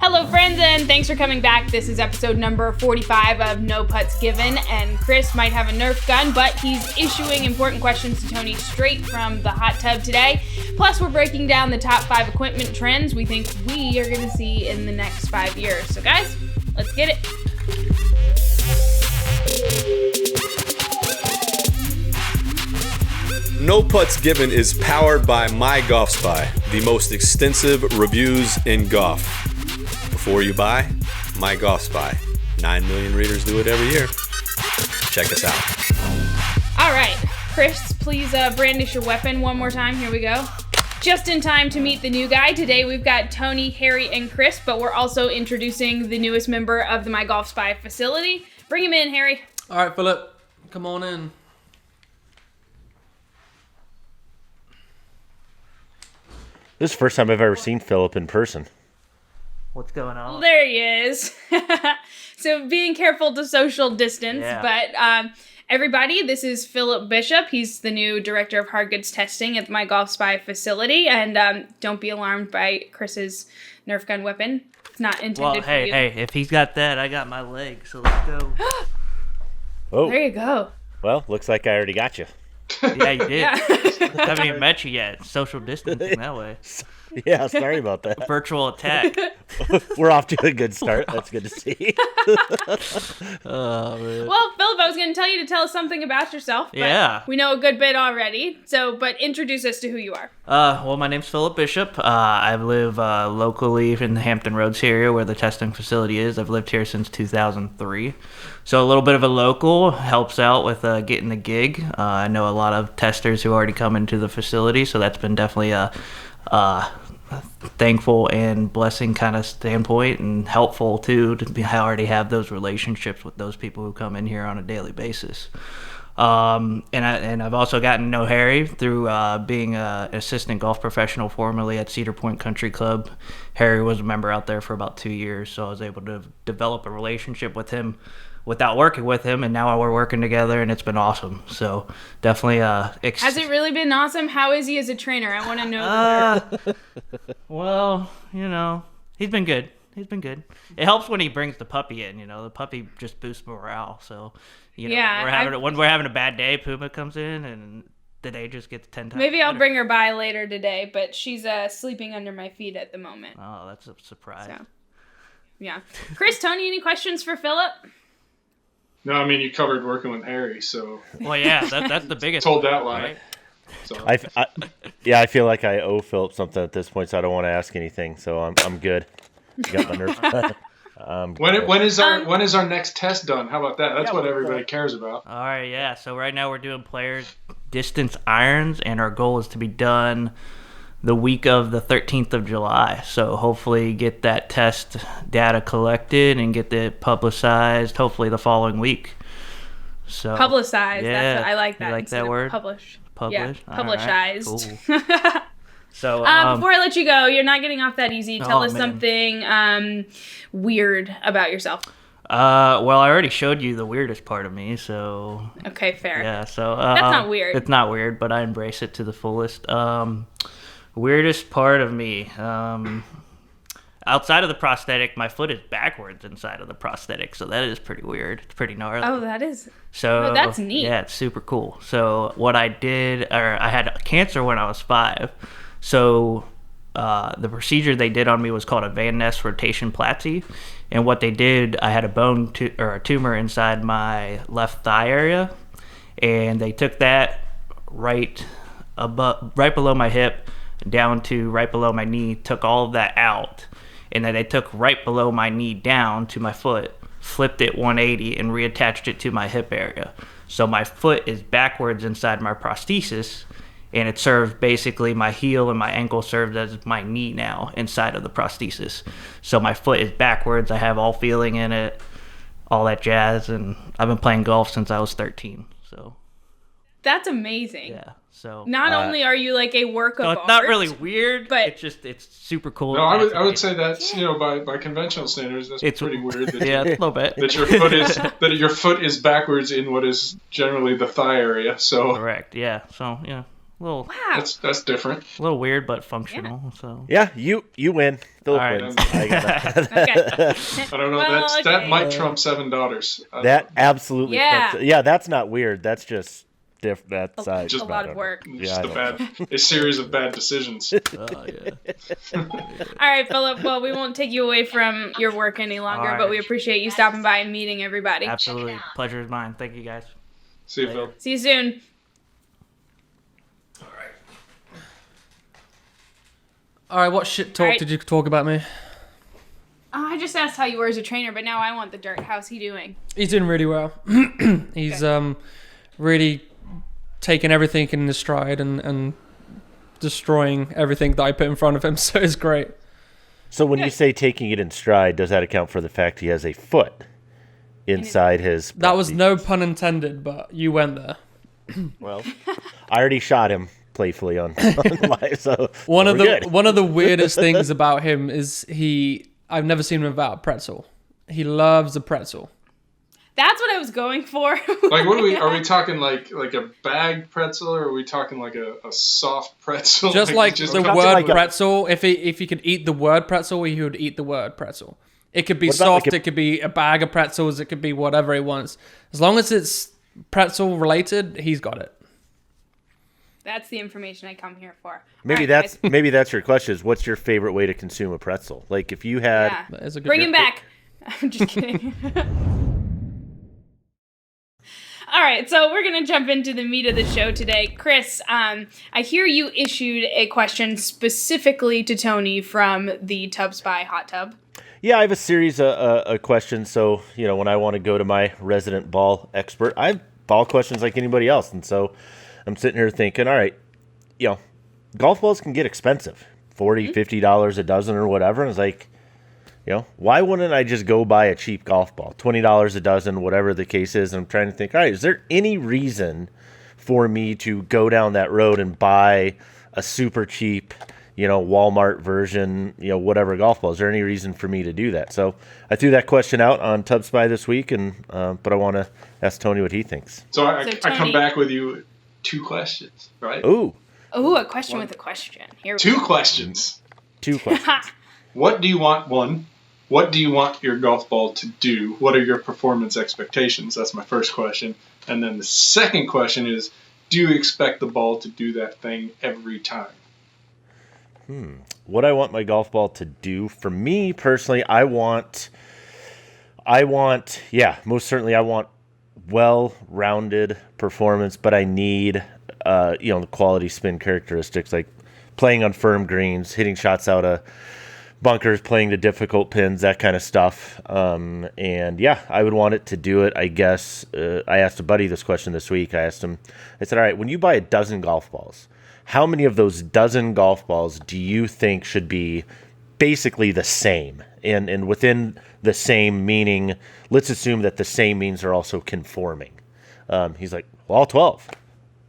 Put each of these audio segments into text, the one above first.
Hello, friends, and thanks for coming back. This is episode number 45 of No Putts Given, and Chris might have a Nerf gun, but he's issuing important questions to Tony straight from the hot tub today. Plus, we're breaking down the top 5 equipment trends we think we are going to see in the next 5 years. So, guys, let's get it. No Putts Given is powered by MyGolfSpy, the most extensive reviews in golf. Before you buy, MyGolfSpy. 9 million readers do it every year. Check us out. All right, Chris, please brandish your weapon one more time. Here we go. Just in time to meet the new guy. Today we've got Tony, Harry, and Chris, but we're also introducing the newest member of the MyGolfSpy facility. Bring him in, Harry. All right, Phillip, come on in. This is the first time I've ever seen Phillip in person. What's going on? There he is. So being careful to social distance, but everybody, this is Phillip Bishop. He's the new director of hard goods testing at the MyGolfSpy facility, and don't be alarmed by Chris's Nerf gun weapon. It's not intended for you. Hey, if he's got that, I got my leg, so let's go. Oh, There you go. well, looks like I already got you. Yeah, you did. Yeah. I haven't even met you yet. Social distancing that way. Yeah, sorry about that. Virtual attack. We're off to a good start. That's good to see. Oh, man. Well, Phillip, I was going to tell you to tell us something about yourself. But Yeah. we know a good bit already. But introduce us to who you are. Well, my name's Phillip Bishop. I live locally in the Hampton Roads area where the testing facility is. I've lived here since 2003. So a little bit of a local helps out with getting the gig. I know a lot of testers who already come into the facility, so that's been definitely a thankful and blessing kind of standpoint, and helpful too to already have those relationships with those people who come in here on a daily basis. And I've also gotten to know Harry through being an assistant golf professional formerly at Cedar Point Country Club. Harry was a member out there for about 2 years, so I was able to develop a relationship with him without working with him, and now we're working together, and it's been awesome. So definitely Has it really been awesome? How is he as a trainer? I want to know. well, he's been good. It helps when he brings the puppy in. The puppy just boosts morale. So, Yeah, when we're having a bad day, Puma comes in, and the day just gets 10 times Maybe I'll better. bring her by later today, but she's sleeping under my feet at the moment. Oh, that's a surprise. So, yeah. Chris, Tony, any questions for Phillip? No, I mean, you covered working with Harry, so Well, yeah, that's the biggest. told that lie. Right? So. I feel like I owe Phillip something at this point, so I don't want to ask anything. So I'm good. Got my nerves. When is our next test done? How about that? That's what everybody cares about. All right, yeah. So right now we're doing players distance irons, and our goal is to be done the week of the 13th of July. So hopefully get that test data collected and get it publicized hopefully the following week. So Publicized. Yeah, I like that. You like instead that of word? Publish. Publish? Yeah, All right, publicized. cool. So Before I let you go, you're not getting off that easy. Tell us man. something weird about yourself. well, I already showed you the weirdest part of me, so Okay, fair. yeah. So That's not weird. It's not weird, but I embrace it to the fullest. Weirdest part of me. Outside of the prosthetic, my foot is backwards inside of the prosthetic, so that is pretty weird. It's pretty gnarly. Oh, that is. So that's neat. Yeah, it's super cool. So what I did, I had cancer when I was 5. So the procedure they did on me was called a Van Ness rotation platysy, and what they did, I had a tumor inside my left thigh area, and they took that right below my hip down to right below my knee, took all of that out, and then they took right below my knee down to my foot, flipped it 180, and reattached it to my hip area. So my foot is backwards inside my prosthesis, and it serves basically my heel, and my ankle serves as my knee now inside of the prosthesis. So my foot is backwards. I have all feeling in it, all that jazz, and I've been playing golf since I was 13. So That's amazing. yeah. So Not only are you like a work of so art. it's not really weird, but- it's super cool. No, I would say that's by conventional standards, that's It's pretty weird. That yeah, a little bit. that your foot is backwards in what is generally the thigh area. So Correct. Yeah. So yeah. little Wow. That's different. a little weird, but functional. So Yeah, you win. Phillip All right. wins. I got that. Okay. I don't know. Well, That okay. might trump $7. That absolutely. Yeah. Yeah, that's not weird. That's just different. That's a Just lot of work. Just Yeah, a series of bad decisions. yeah. All right, Phillip. Well, we won't take you away from your work any longer, All but we right. appreciate you stopping by and meeting everybody. Absolutely, pleasure is mine. Thank you guys. See you, Phil. See you soon. All right, what shit talk All right. did you talk about me? I just asked how you were as a trainer, but now I want the dirt. How's he doing? He's doing really well. He's really taking everything in his stride and destroying everything that I put in front of him. So it's great. So when you say taking it in stride, does that account for the fact he has a foot inside his? That was no pun intended, but you went there. Well, I already shot him playfully on live. So One of we're the good. weirdest things about him is I've never seen him without a pretzel. He loves a pretzel. That's what I was going for. Like, what are we talking like a bag pretzel, or are we talking like a soft pretzel? Just like just the Something word like a- pretzel. If he could eat the word pretzel, he would eat the word pretzel. It could be What about like soft. a- It could be a bag of pretzels. It could be whatever he wants. As long as it's pretzel related, he's got it. That's the information I come here for. Maybe All right, maybe that's your question. Is what's your favorite way to consume a pretzel? Like if you had. guys. That is a good Bring him back. I'm just kidding. All right, so we're going to jump into the meat of the show today. Chris, I hear you issued a question specifically to Tony from the Tub Spy Hot Tub. Yeah, I have a series of questions. So, when I want to go to my resident ball expert, I have ball questions like anybody else. And so I'm sitting here thinking, all right, golf balls can get expensive, $40, $50 a dozen or whatever. And it's like, why wouldn't I just go buy a cheap golf ball, $20 a dozen, whatever the case is? And I'm trying to think, all right, is there any reason for me to go down that road and buy a super cheap, Walmart version, whatever golf ball? Is there any reason for me to do that? So I threw that question out on Tub Spy this week, but I want to ask Tony what he thinks. So I So, come Tony- back with you 2 questions, right? Ooh, Oh, a question with a question. Here we 2 go. questions. 2 questions. What do you want? One, what do you want your golf ball to do? What are your performance expectations? That's my first question. And then the second question is, do you expect the ball to do that thing every time? What I want my golf ball to do, for me personally, I want, most certainly I want well-rounded performance, but I need, the quality spin characteristics, like playing on firm greens, hitting shots out of bunkers, playing the difficult pins, that kind of stuff. I would want it to do it, I guess. I asked a buddy this question this week. I said, all right, when you buy a dozen golf balls, how many of those dozen golf balls do you think should be basically the same? And within the same meaning, let's assume that the same means they're also conforming. He's like, well, all 12.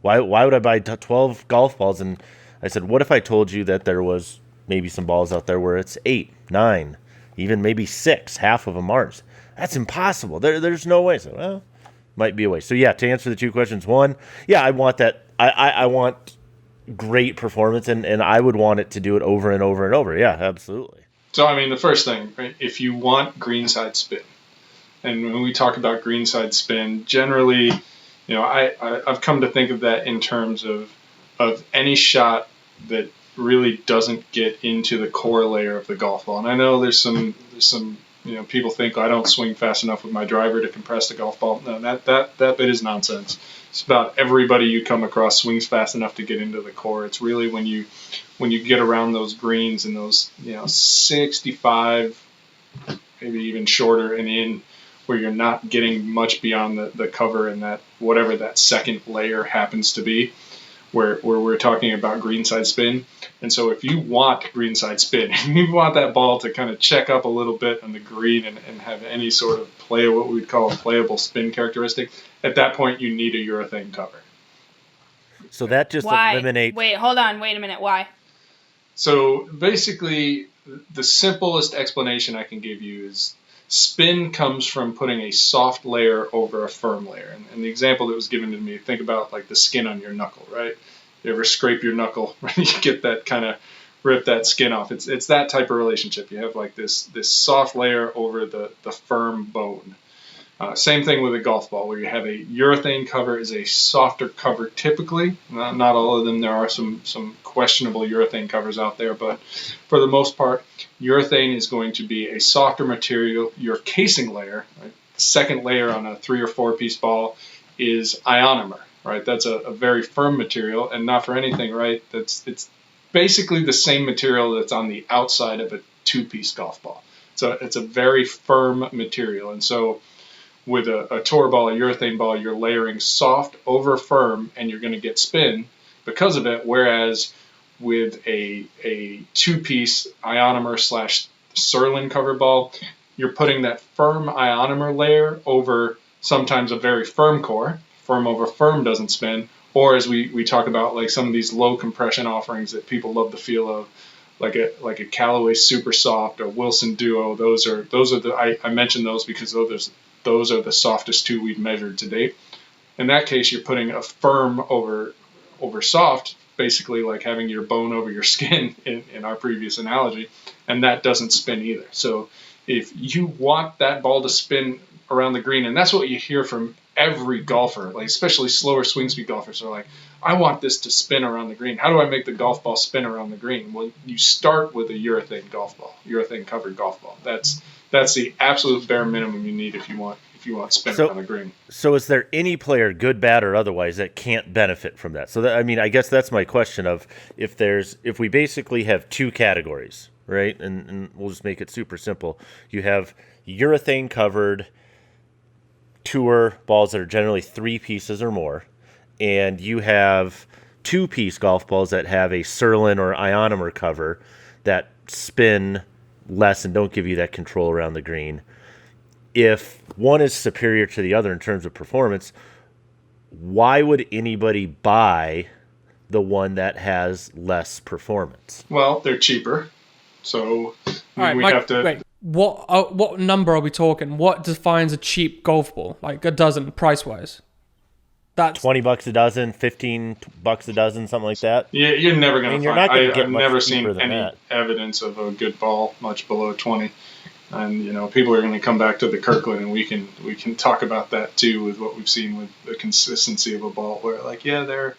Why would I buy 12 golf balls? And I said, what if I told you that there was maybe some balls out there where it's 8, 9, even maybe 6, half of them aren't? That's impossible. There's no way. So, well, might be a way. So, yeah, to answer the 2 questions, one, yeah, I want that. I want great performance, and I would want it to do it over and over and over. Yeah, absolutely. So, I mean, the first thing, right, if you want greenside spin, and when we talk about greenside spin, generally, I've come to think of that in terms of any shot that really doesn't get into the core layer of the golf ball. And I know there's some people think I don't swing fast enough with my driver to compress the golf ball. No, that bit is nonsense. It's about everybody you come across swings fast enough to get into the core. It's really when you get around those greens and those 65, maybe even shorter and in, where you're not getting much beyond the cover and that whatever that second layer happens to be, where we're talking about greenside spin. And so if you want greenside spin, you want that ball to kind of check up a little bit on the green and have any sort of what we would call a playable spin characteristic, at that point you need a urethane cover. So that just Why? eliminates. Wait, hold on. Wait a minute. Why? So basically, the simplest explanation I can give you is spin comes from putting a soft layer over a firm layer. And the example that was given to me, think about like the skin on your knuckle, right? You ever scrape your knuckle when you get that kind of rip that skin off? It's that type of relationship. You have like this soft layer over the firm bone. Same thing with a golf ball, where you have a urethane cover is a softer cover typically. Not all of them. There are some questionable urethane covers out there, but for the most part, urethane is going to be a softer material. Your casing layer, right, the second layer on a 3 or 4 piece ball, is ionomer. Right, that's a very firm material, and not for anything. Right, it's basically the same material that's on the outside of a 2-piece golf ball. So it's a very firm material, and so with a tour ball, a urethane ball, you're layering soft over firm, and you're going to get spin because of it. Whereas with a 2-piece ionomer / Surlyn cover ball, you're putting that firm ionomer layer over sometimes a very firm core. Firm over firm doesn't spin. Or as we talk about, like some of these low compression offerings that people love the feel of, like a Callaway Super Soft or Wilson Duo. Those are the I mentioned those because those are the softest 2 we've measured to date. In that case, you're putting a firm over soft, basically like having your bone over your skin in our previous analogy, and that doesn't spin either. So if you want that ball to spin around the green, and that's what you hear from every golfer, like especially slower swing speed golfers, are like, I want this to spin around the green. How do I make the golf ball spin around the green? Well, you start with a urethane golf ball, urethane covered golf ball. That's the absolute bare minimum you need if you want spin around the green. So is there any player, good, bad, or otherwise, that can't benefit from that? So that, I mean, I guess that's my question of if we basically have 2 categories, right? And we'll just make it super simple. You have urethane covered tour balls that are generally 3 pieces or more, and you have 2-piece golf balls that have a Surlyn or ionomer cover that spin less and don't give you that control around the green. If one is superior to the other in terms of performance, why would anybody buy the one that has less performance? Well, they're cheaper, so Wait, what number are we talking? What defines a cheap golf ball? Like a dozen, price-wise? That's $20 a dozen, $15 a dozen, something like that. Yeah, you're never going to find. I've never seen any that. evidence of a good ball much below 20. And people are going to come back to the Kirkland, and we can talk about that too with what we've seen with the consistency of a ball, where like they're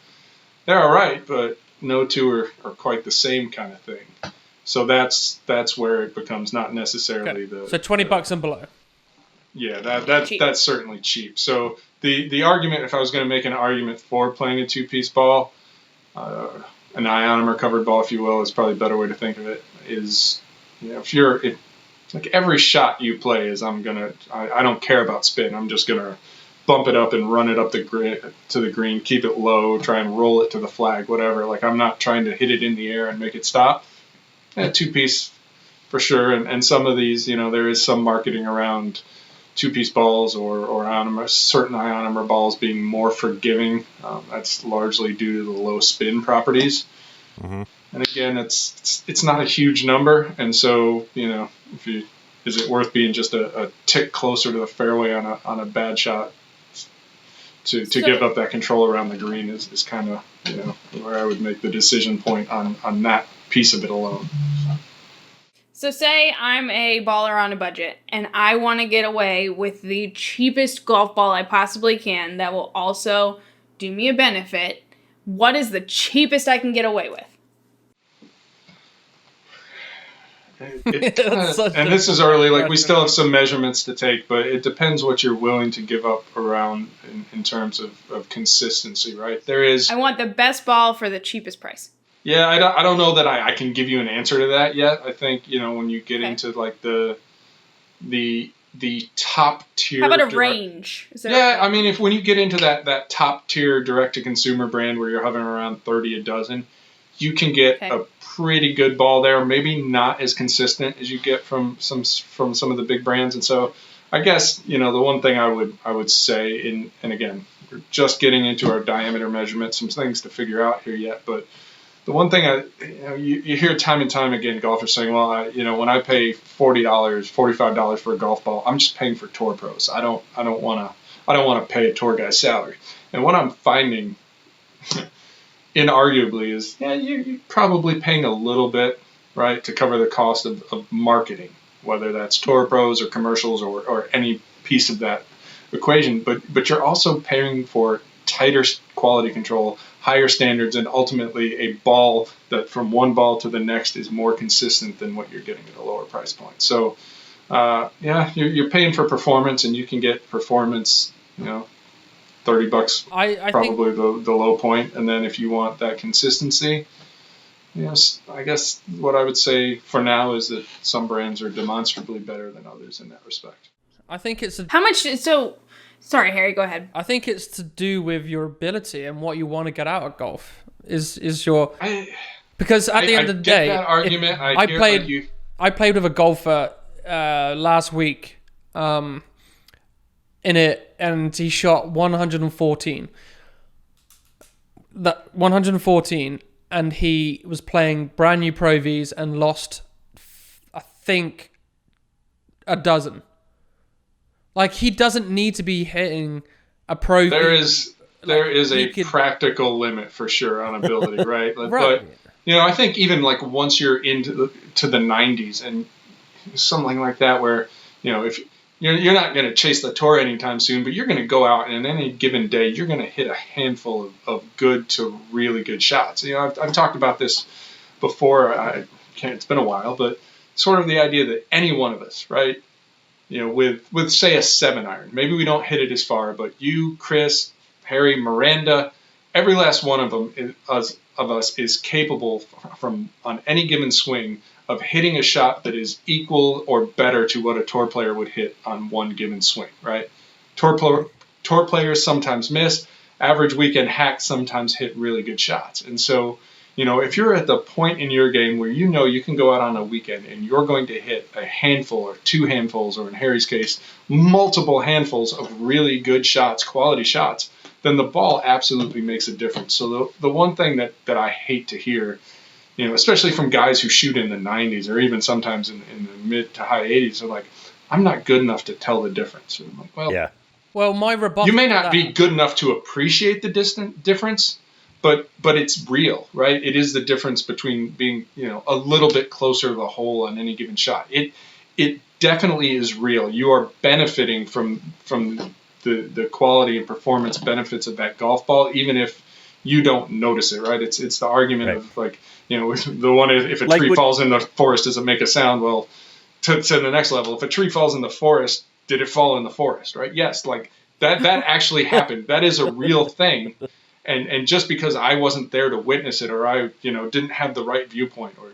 all right, but no 2 are quite the same kind of thing. So that's where it becomes not necessarily so $20 and below. Yeah, that's certainly cheap. So the argument, if I was going to make an argument for playing a 2-piece ball, an ionomer covered ball, if you will, is probably a better way to think of it. Is if like every shot you play is I don't care about spin. I'm just gonna bump it up and run it up to the green, keep it low, try and roll it to the flag, whatever. Like I'm not trying to hit it in the air and make it stop. 2-piece for sure, and some of these, there is some marketing around 2-piece balls or certain ionomer balls being more forgiving. That's largely due to the low spin properties. Mm-hmm. And again, it's not a huge number, and so is it worth being just a tick closer to the fairway on a bad shot to give up that control around the green is kind of where I would make the decision point on that piece of it alone. So say I'm a baller on a budget and I want to get away with the cheapest golf ball I possibly can that will also do me a benefit. What is the cheapest I can get away with? And this is early, like we still have some measurements to take, but it depends what you're willing to give up around in terms of consistency, right? I want the best ball for the cheapest price. Yeah, I don't know that I can give you an answer to that yet. I think, when you get into like the top tier. How about a range? I mean, when you get into that top tier direct to consumer brand where you're hovering around 30 a dozen, you can get a pretty good ball there. Maybe not as consistent as you get from some of the big brands. And so I guess, the one thing I would say, and again, we're just getting into our diameter measurement, some things to figure out here yet, but the one thing you hear time and time again, golfers saying, well, when I pay $40, $45 for a golf ball, I'm just paying for tour pros. I don't want to pay a tour guy's salary. And what I'm finding inarguably is, you're probably paying a little bit, right, to cover the cost of marketing, whether that's tour pros or commercials or any piece of that equation. But you're also paying for tighter quality control, higher standards, and ultimately a ball that from one ball to the next is more consistent than what you're getting at a lower price point. So, you're paying for performance, and you can get performance, $30 I probably think the low point. And then if you want that consistency, I guess what I would say for now is that some brands are demonstrably better than others in that respect. I think it's How much? So, sorry, Harry, go ahead. I think it's to do with your ability and what you want to get out of golf. Is your because at the end of the day, that argument. I played with a golfer last week in it, and he shot 114. That 114, and he was playing brand new Pro Vs and lost, I think, a dozen. Like, he doesn't need to be hitting a Pro V. There is a practical limit for sure on ability, right? Right. But I think even like once you're into the 90s and something like that, where if you're not going to chase the tour anytime soon, but you're going to go out and any given day you're going to hit a handful of good to really good shots. I've talked about this before. It's been a while, but sort of the idea that any one of us, right? With say a 7-iron, maybe we don't hit it as far, but you, Chris, Harry, Miranda, every last one of them of us is capable from on any given swing of hitting a shot that is equal or better to what a tour player would hit on one given swing, right? Tour players sometimes miss. Average weekend hacks sometimes hit really good shots. And so, if you're at the point in your game where you can go out on a weekend and you're going to hit a handful or two handfuls, or in Harry's case, multiple handfuls of really good shots, quality shots, then the ball absolutely makes a difference. So the one thing that I hate to hear, especially from guys who shoot in the 90s or even sometimes in the mid to high 80s, are like, I'm not good enough to tell the difference. And I'm like, well, Yeah. Well, my rebuttal. you may to not that- be good enough to appreciate the difference, but it's real, right? It is the difference between being, a little bit closer to the hole on any given shot. It definitely is real. You are benefiting from the quality and performance benefits of that golf ball, even if you don't notice it, right? It's the argument of like, the one, if a Like tree falls in the forest, does it make a sound? Well, to the next level, if a tree falls in the forest, did it fall in the forest, right? Yes, like that actually happened. That is a real thing. And just because I wasn't there to witness it, or I, didn't have the right viewpoint, or,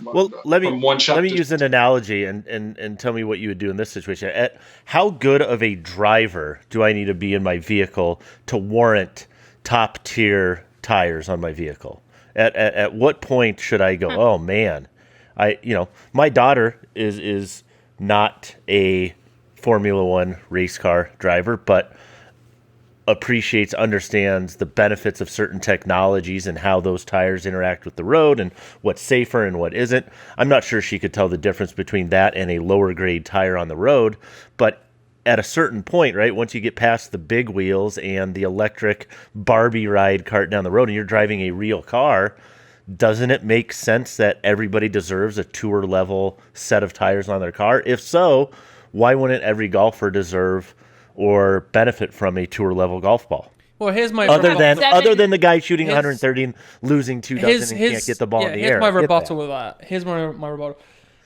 Well, from one shot. let me use an analogy and tell me what you would do in this situation. How good of a driver do I need to be in my vehicle to warrant top tier tires on my vehicle? At what point should I go, oh man, my daughter is not a Formula One race car driver, but understands the benefits of certain technologies and how those tires interact with the road and what's safer and what isn't. I'm not sure she could tell the difference between that and a lower grade tire on the road, but at a certain point, right, once you get past the big wheels and the electric Barbie ride cart down the road and you're driving a real car, doesn't it make sense that everybody deserves a tour level set of tires on their car? If so, why wouldn't every golfer deserve or benefit from a tour level golf ball? Well, here's my Other rebuttal. than the guy shooting His- 130 and losing 2 dozen and can't get the ball in the air. Here's my I get rebuttal that. with that. Here's my rebuttal.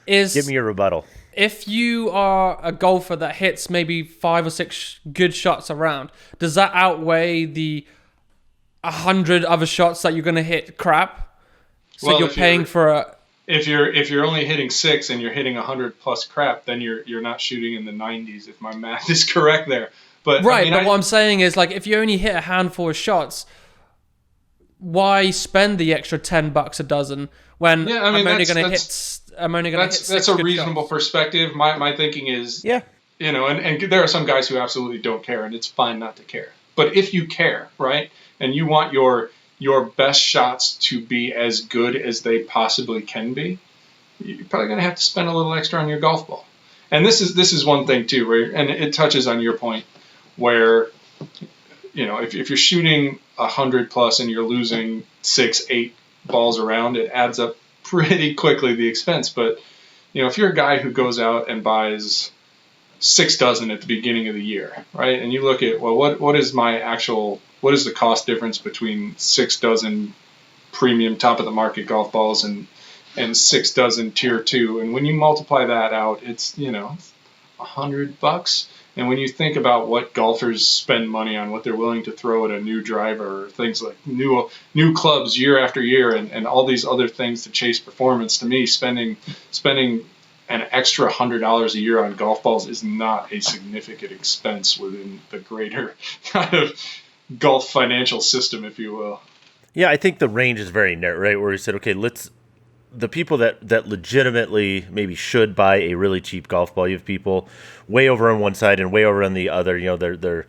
Give me your rebuttal. If you are a golfer that hits maybe 5 or 6 good shots around, does that outweigh the 100 other shots that you're going to hit crap? So Well, you're if paying you're- for a... If you're only hitting 6 and you're hitting 100 plus crap, then you're not shooting in the 90s, if my math is correct there. But Right, but what I'm saying is, like, if you only hit a handful of shots, why spend the extra $10 a dozen when I'm only going to hit? I'm only going to hit 6 that's a good reasonable shots? perspective. My thinking is, Yeah. and there are some guys who absolutely don't care, and it's fine not to care. But if you care, right, and you want your best shots to be as good as they possibly can be, you're probably going to have to spend a little extra on your golf ball. And this is one thing too, and it touches on your point, where if you're shooting 100 plus and you're losing 6-8 balls around, it adds up pretty quickly, the expense. But if you're a guy who goes out and buys 6 dozen at the beginning of the year, right, and you look at, well, what is the cost difference between 6 dozen premium top of the market golf balls and 6 dozen tier 2, and when you multiply that out, it's $100. And when you think about what golfers spend money on, what they're willing to throw at a new driver, or things like new clubs year after year, and all these other things to chase performance, to me, spending an extra $100 a year on golf balls is not a significant expense within the greater kind of golf financial system, if you will. Yeah, I think the range is very narrow, right? Where we said, okay, the people that legitimately maybe should buy a really cheap golf ball, you have people way over on one side and way over on the other. They're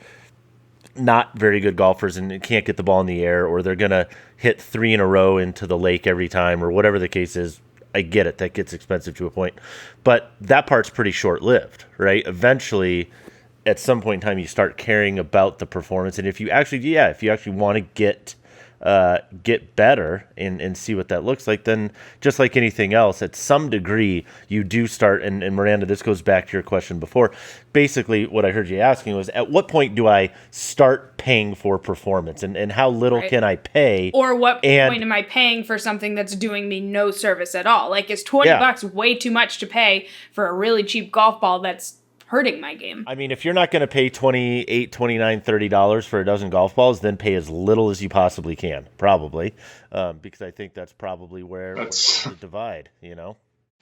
not very good golfers and can't get the ball in the air, or they're going to hit 3 in a row into the lake every time, or whatever the case is. I get it. That gets expensive to a point. But that part's pretty short-lived, right? Eventually, at some point in time, you start caring about the performance. And if you actually want to get better and see what that looks like, then just like anything else, at some degree, you do start, and Miranda, this goes back to your question before. Basically, what I heard you asking was, at what point do I start paying for performance, and how little can I pay? Or what point am I paying for something that's doing me no service at all? Like, is $20 way too much to pay for a really cheap golf ball that's hurting my game? I mean, if you're not going to pay $28, $29, $30 for a dozen golf balls, then pay as little as you possibly can, probably, because I think that's probably where the divide,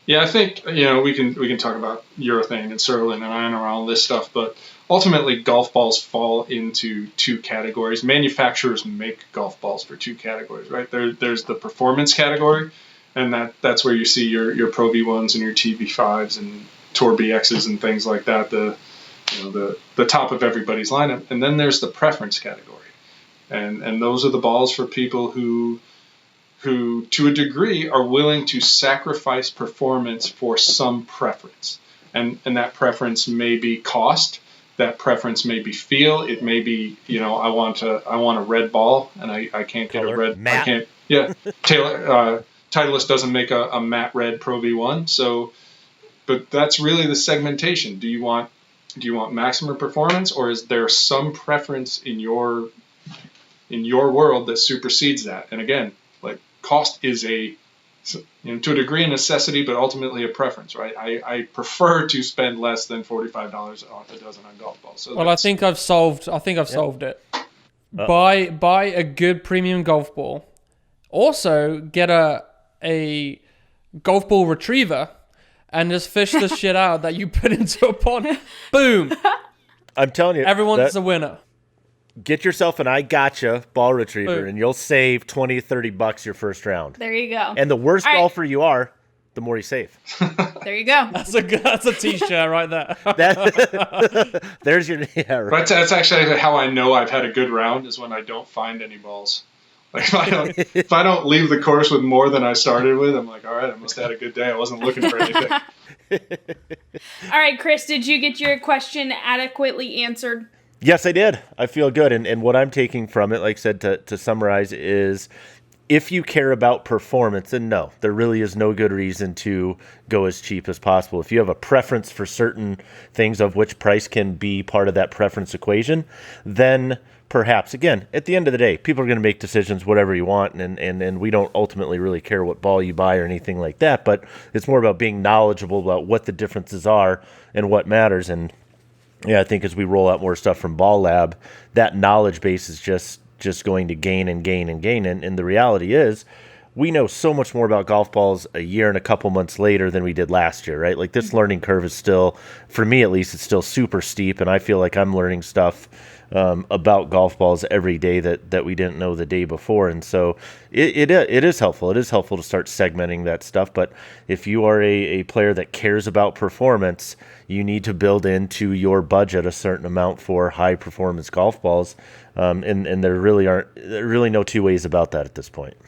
Yeah, I think, we can talk about urethane and Surlyn and iron and all this stuff, but ultimately golf balls fall into 2 categories. Manufacturers make golf balls for 2 categories, right? There's the performance category, and that's where you see your Pro V1s and your TB5s and Tour BXs and things like that, the top of everybody's lineup. And then there's the preference category, and those are the balls for people who to a degree are willing to sacrifice performance for some preference, and that preference may be cost, that preference may be feel, it may be I want a red ball and I can't get a red matte. Titleist doesn't make a matte red Pro V1, so. But that's really the segmentation. Do you want maximum performance, or is there some preference in your world that supersedes that? And again, like, cost is to a degree a necessity, but ultimately a preference, right? I prefer to spend less than $45 on a dozen on golf balls. So I think I've solved it. Buy a good premium golf ball. Also, get a golf ball retriever. And just fish the shit out that you put into a pond. Boom. I'm telling you. Everyone's a winner. Get yourself an I Gotcha ball retriever, and you'll save $20, $30 your first round. There you go. And the worse golfer you are, the more you save. There you go. That's a t-shirt right there. There's your... Yeah, right. But that's actually how I know I've had a good round, is when I don't find any balls. Like, if I don't leave the course with more than I started with, I'm like, all right, I must have had a good day. I wasn't looking for anything. All right, Chris, did you get your question adequately answered? Yes, I did. I feel good. And what I'm taking from it, like I said, to summarize, is if you care about performance, then no, there really is no good reason to go as cheap as possible. If you have a preference for certain things, of which price can be part of that preference equation, then perhaps, again, at the end of the day, people are going to make decisions whatever you want, and we don't ultimately really care what ball you buy or anything like that, but it's more about being knowledgeable about what the differences are and what matters. And yeah, I think as we roll out more stuff from Ball Lab, that knowledge base is just going to gain and gain and gain. And the reality is, we know so much more about golf balls a year and a couple months later than we did last year, right? Like, this learning curve is still, for me at least, it's still super steep, and I feel like I'm learning stuff about golf balls every day that we didn't know the day before. And so it is helpful. It is helpful to start segmenting that stuff. But if you are a player that cares about performance, you need to build into your budget a certain amount for high performance golf balls. And there really no two ways about that at this point.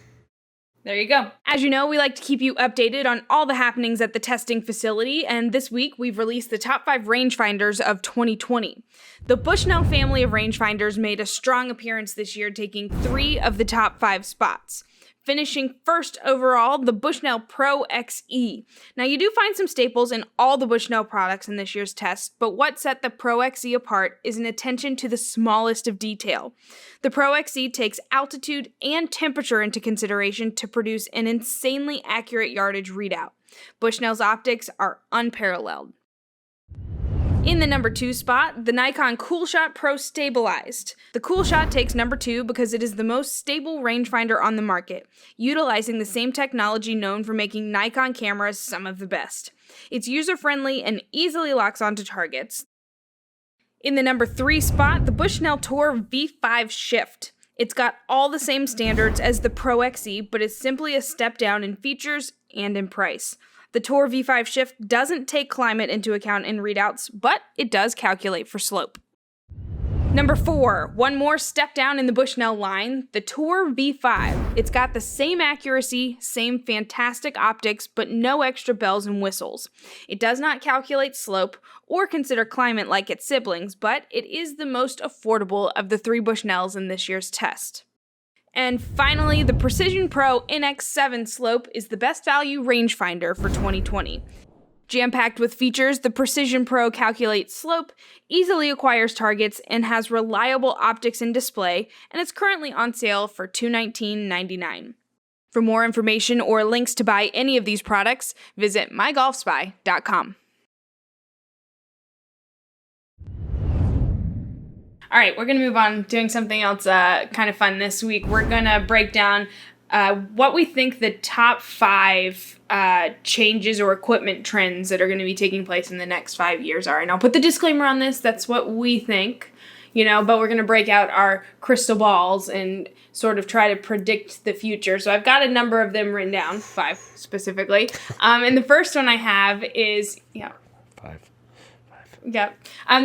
There you go. As you know, we like to keep you updated on all the happenings at the testing facility, and this week we've released the top 5 rangefinders of 2020. The Bushnell family of rangefinders made a strong appearance this year, taking 3 of the top 5 spots. Finishing first overall, the Bushnell Pro XE. Now, you do find some staples in all the Bushnell products in this year's test, but what set the Pro XE apart is an attention to the smallest of detail. The Pro XE takes altitude and temperature into consideration to produce an insanely accurate yardage readout. Bushnell's optics are unparalleled. In the number 2 spot, the Nikon CoolShot Pro Stabilized. The CoolShot takes number 2 because it is the most stable rangefinder on the market, utilizing the same technology known for making Nikon cameras some of the best. It's user-friendly and easily locks onto targets. In the number 3 spot, the Bushnell Tour V5 Shift. It's got all the same standards as the Pro XE, but is simply a step down in features and in price. The Tour V5 Shift doesn't take climate into account in readouts, but it does calculate for slope. Number 4, one more step down in the Bushnell line, the Tour V5. It's got the same accuracy, same fantastic optics, but no extra bells and whistles. It does not calculate slope or consider climate like its siblings, but it is the most affordable of the 3 Bushnells in this year's test. And finally, the Precision Pro NX7 Slope is the best value rangefinder for 2020. Jam-packed with features, the Precision Pro calculates slope, easily acquires targets, and has reliable optics and display, and it's currently on sale for $219.99. For more information or links to buy any of these products, visit MyGolfSpy.com. All right, we're going to move on doing something else kind of fun this week. We're going to break down what we think the top 5 changes or equipment trends that are going to be taking place in the next 5 years are. And I'll put the disclaimer on this. That's what we think, but we're going to break out our crystal balls and sort of try to predict the future. So I've got a number of them written down, 5 specifically. And the first one I have is, 5. Yep.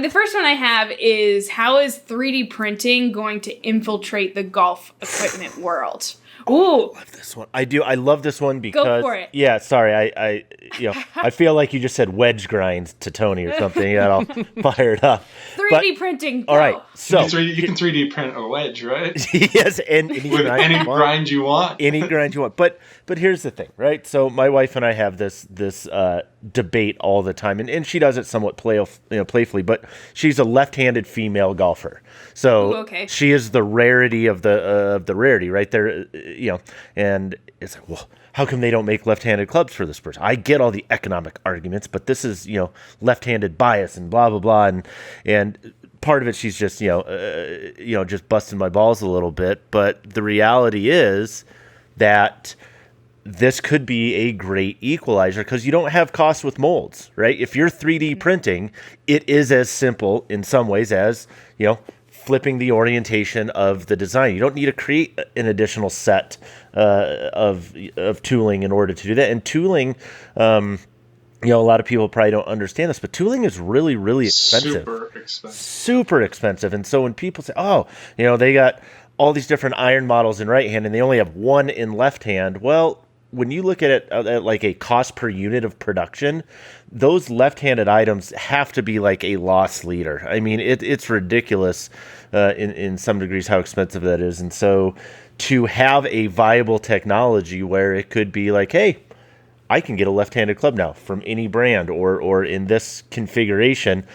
The first one I have is, how is 3D printing going to infiltrate the golf equipment world? Ooh. I love this one. I do. I love this one because. Go for it. Yeah. Sorry. I feel like you just said wedge grind to Tony or something. You got all fired up. 3D printing. Go. All right. So you can 3D print a wedge, right? Yes, and with any grind you want. Any grind you want. But here's the thing, right? So my wife and I have this debate all the time, and she does it somewhat playfully. But she's a left-handed female golfer, so Ooh, okay. She is the rarity of the rarity, right there. And it's like, well, how come they don't make left-handed clubs for this person? I get all the economic arguments, but this is, left-handed bias and blah, blah, blah. And part of it, she's just, just busting my balls a little bit. But the reality is that this could be a great equalizer because you don't have costs with molds, right? If you're 3D printing, it is as simple in some ways as, flipping the orientation of the design. You don't need to create an additional set of tooling in order to do that. And tooling, a lot of people probably don't understand this, but tooling is really, really expensive. Super expensive. And so when people say, they got all these different iron models in right hand and they only have one in left hand, well, when you look at it at like a cost per unit of production, those left-handed items have to be like a loss leader. I mean, it's ridiculous in some degrees how expensive that is. And so to have a viable technology where it could be like, hey, I can get a left-handed club now from any brand or in this configuration,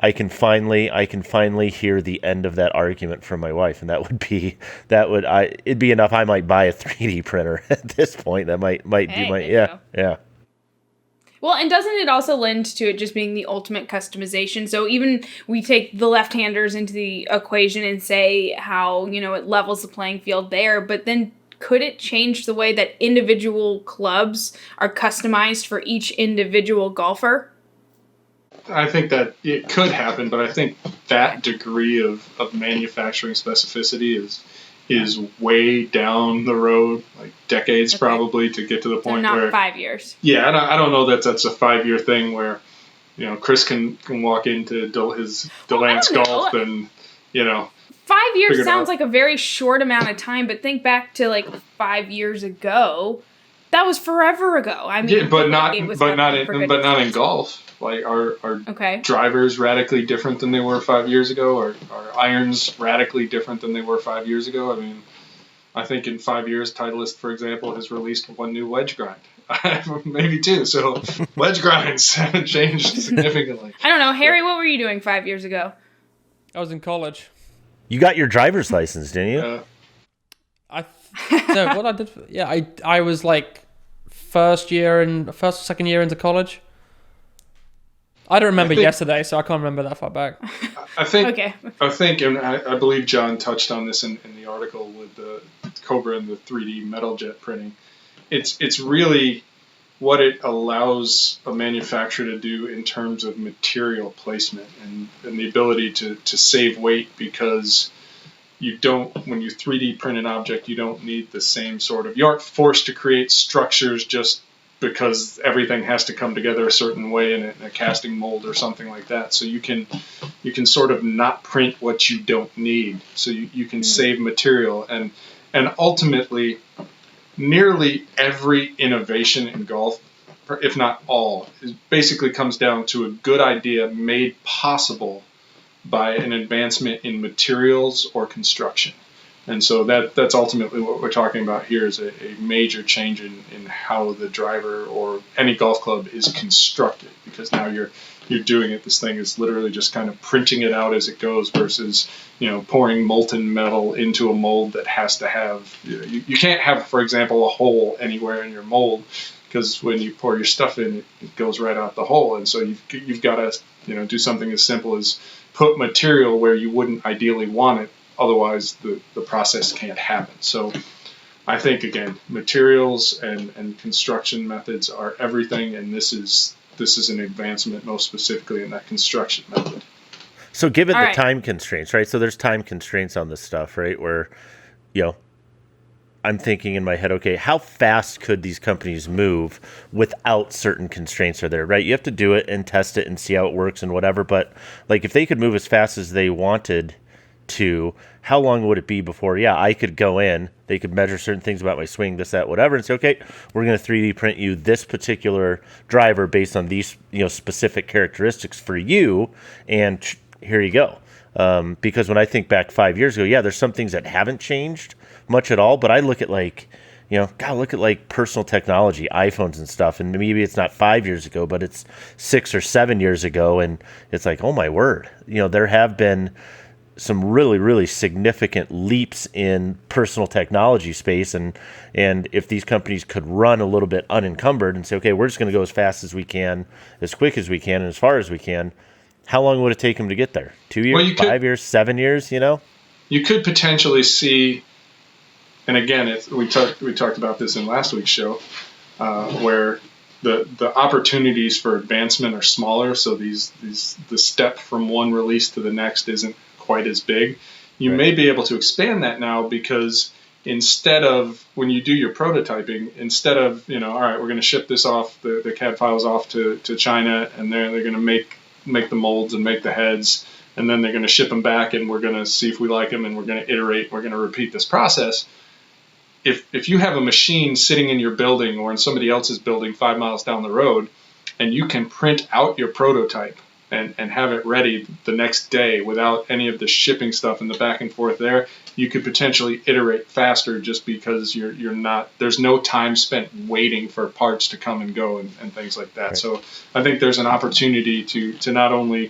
I can finally hear the end of that argument from my wife, and it'd be enough. I might buy a 3D printer at this point. That might do my yeah. Well, and doesn't it also lend to it just being the ultimate customization? So even we take the left-handers into the equation and say how, it levels the playing field there, but then could it change the way that individual clubs are customized for each individual golfer? I think that it could happen, but I think that degree of manufacturing specificity is way down the road, like decades probably, to get to the point not where 5 years. Yeah, I don't know that that's a 5-year thing where Chris can walk into his Delance Golf and 5 5 years figured sounds out. like a very short amount of time, but think back to like 5 years ago. That was forever ago. I mean, Yeah, but not it was but not happening for in, but not in goodness golf. Like, are Okay. drivers radically different than they were 5 years ago? Or are irons radically different than they were 5 years ago? I mean, I think in 5 years, Titleist, for example, has released one new wedge grind. Maybe two. So wedge grinds haven't changed significantly. I don't know. Harry, what were you doing 5 years ago? I was in college. You got your driver's license, didn't you? No, what I did, I was like first or second year into college. I don't remember yesterday, so I can't remember that far back. I think, Okay. and I believe John touched on this in the article with the Cobra and the 3D metal jet printing. It's really what it allows a manufacturer to do in terms of material placement and the ability to save weight, because you don't, when you 3D print an object, you don't need the same sort of, you aren't forced to create structures just because everything has to come together a certain way in a casting mold or something like that. So you can sort of not print what you don't need. So you can save material, and ultimately nearly every innovation in golf, if not all, basically comes down to a good idea made possible by an advancement in materials or construction. And so that's ultimately what we're talking about here, is a major change in how the driver or any golf club is constructed, because now you're doing it. This thing is literally just kind of printing it out as it goes versus, pouring molten metal into a mold that has to have, you can't have, for example, a hole anywhere in your mold, because when you pour your stuff in, it goes right out the hole. And so you've got to, do something as simple as put material where you wouldn't ideally want it. Otherwise, the process can't happen. So I think, again, materials and construction methods are everything, and this is an advancement most specifically in that construction method. So given All the right. time constraints, right? So there's time constraints on this stuff, right? Where, I'm thinking in my head, okay, how fast could these companies move without certain constraints are there, right? You have to do it and test it and see how it works and whatever. But like, if they could move as fast as they wanted to, how long would it be before, I could go in, they could measure certain things about my swing, this, that, whatever, and say, okay, we're going to 3D print you this particular driver based on these, specific characteristics for you, and here you go. Because when I think back 5 years ago, there's some things that haven't changed much at all, but I look at look at like personal technology, iPhones and stuff, and maybe it's not 5 years ago, but it's 6 or 7 years ago, and it's like, oh my word, there have been some really, really significant leaps in personal technology space, and if these companies could run a little bit unencumbered and say, okay, we're just going to go as fast as we can, as quick as we can, and as far as we can, how long would it take them to get there? 2 years, Well, 5 years, 7 years? You could potentially see, and again, we talked about this in last week's show, where the opportunities for advancement are smaller, so the step from one release to the next isn't quite as big. You may be able to expand that now, because instead of, when you do your prototyping, instead of, all right, we're going to ship this off, the CAD files off to China, and they're going to make the molds and make the heads, and then they're going to ship them back, and we're going to see if we like them, and we're going to iterate, we're going to repeat this process. If you have a machine sitting in your building or in somebody else's building 5 miles down the road, and you can print out your prototype and have it ready the next day without any of the shipping stuff and the back and forth there, you could potentially iterate faster, just because you're not, there's no time spent waiting for parts to come and go and things like that. Right. So I think there's an opportunity to not only,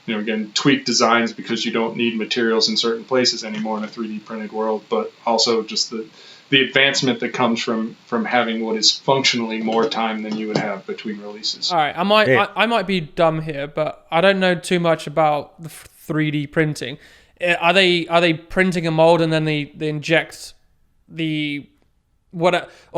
again, tweak designs because you don't need materials in certain places anymore in a 3D printed world, but also just the advancement that comes from having what is functionally more time than you would have between releases. All right, I might be dumb here, but I don't know too much about the 3D printing. Are they printing a mold and then they inject or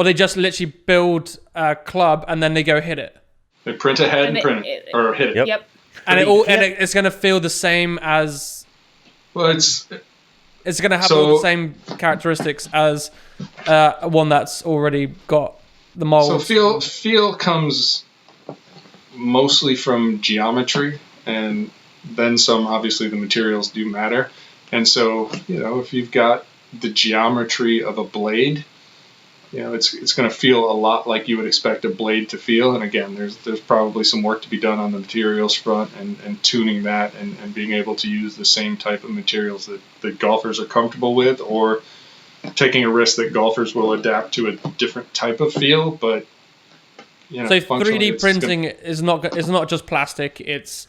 they just literally build a club and then they go hit it? They print a head and print it, or hit it. Yep. And it's going to feel the same as. Well, it's going to have all the same characteristics as one that's already got the mold. So feel comes mostly from geometry, and then some. Obviously, the materials do matter, And so, if you've got the geometry of a blade, it's going to feel a lot like you would expect a blade to feel. And again, there's probably some work to be done on the materials front and tuning that and being able to use the same type of materials that golfers are comfortable with, or taking a risk that golfers will adapt to a different type of feel. But so 3D printing is not just plastic. It's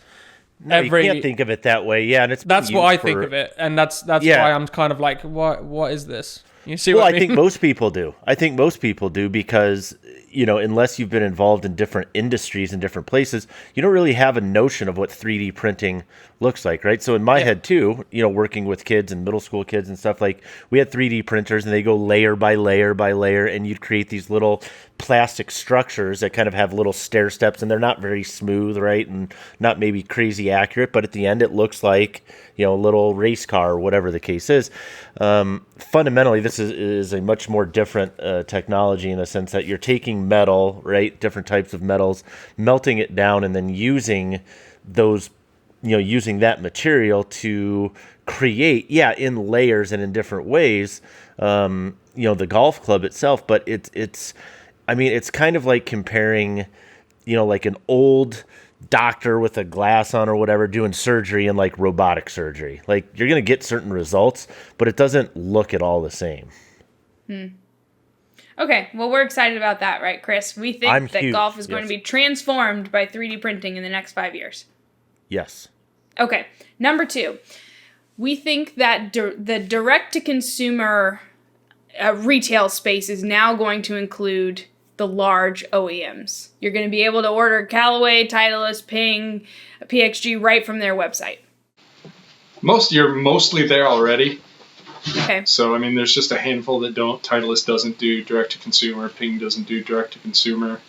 you can't think of it that way. Yeah, and that's what I think of it, and that's why I'm kind of like, what is this? You see what I mean? I think most people do. I think most people do because, unless you've been involved in different industries and different places, you don't really have a notion of what 3D printing looks like, right? So in my head too, working with kids and middle school kids and stuff, like we had 3D printers and they go layer by layer by layer, and you'd create these little plastic structures that kind of have little stair steps, and they're not very smooth, right? And not maybe crazy accurate, but at the end it looks like, a little race car or whatever the case is. Fundamentally, this is a much more different technology in the sense that you're taking metal, right? Different types of metals, melting it down, and then using those, using that material to create, in layers and in different ways, the golf club itself. But it's kind of like comparing, like an old doctor with a glass on or whatever doing surgery and like robotic surgery. Like you're going to get certain results, but it doesn't look at all the same. Okay, well, we're excited about that, right, Chris? We think that golf is going to be transformed by 3D printing in the next 5 years. Yes. Okay, number 2. We think that the direct-to-consumer retail space is now going to include the large OEMs. You're going to be able to order Callaway, Titleist, Ping, PXG right from their website. You're mostly there already. Okay. So, there's just a handful that don't. Titleist doesn't do direct-to-consumer. Ping doesn't do direct-to-consumer.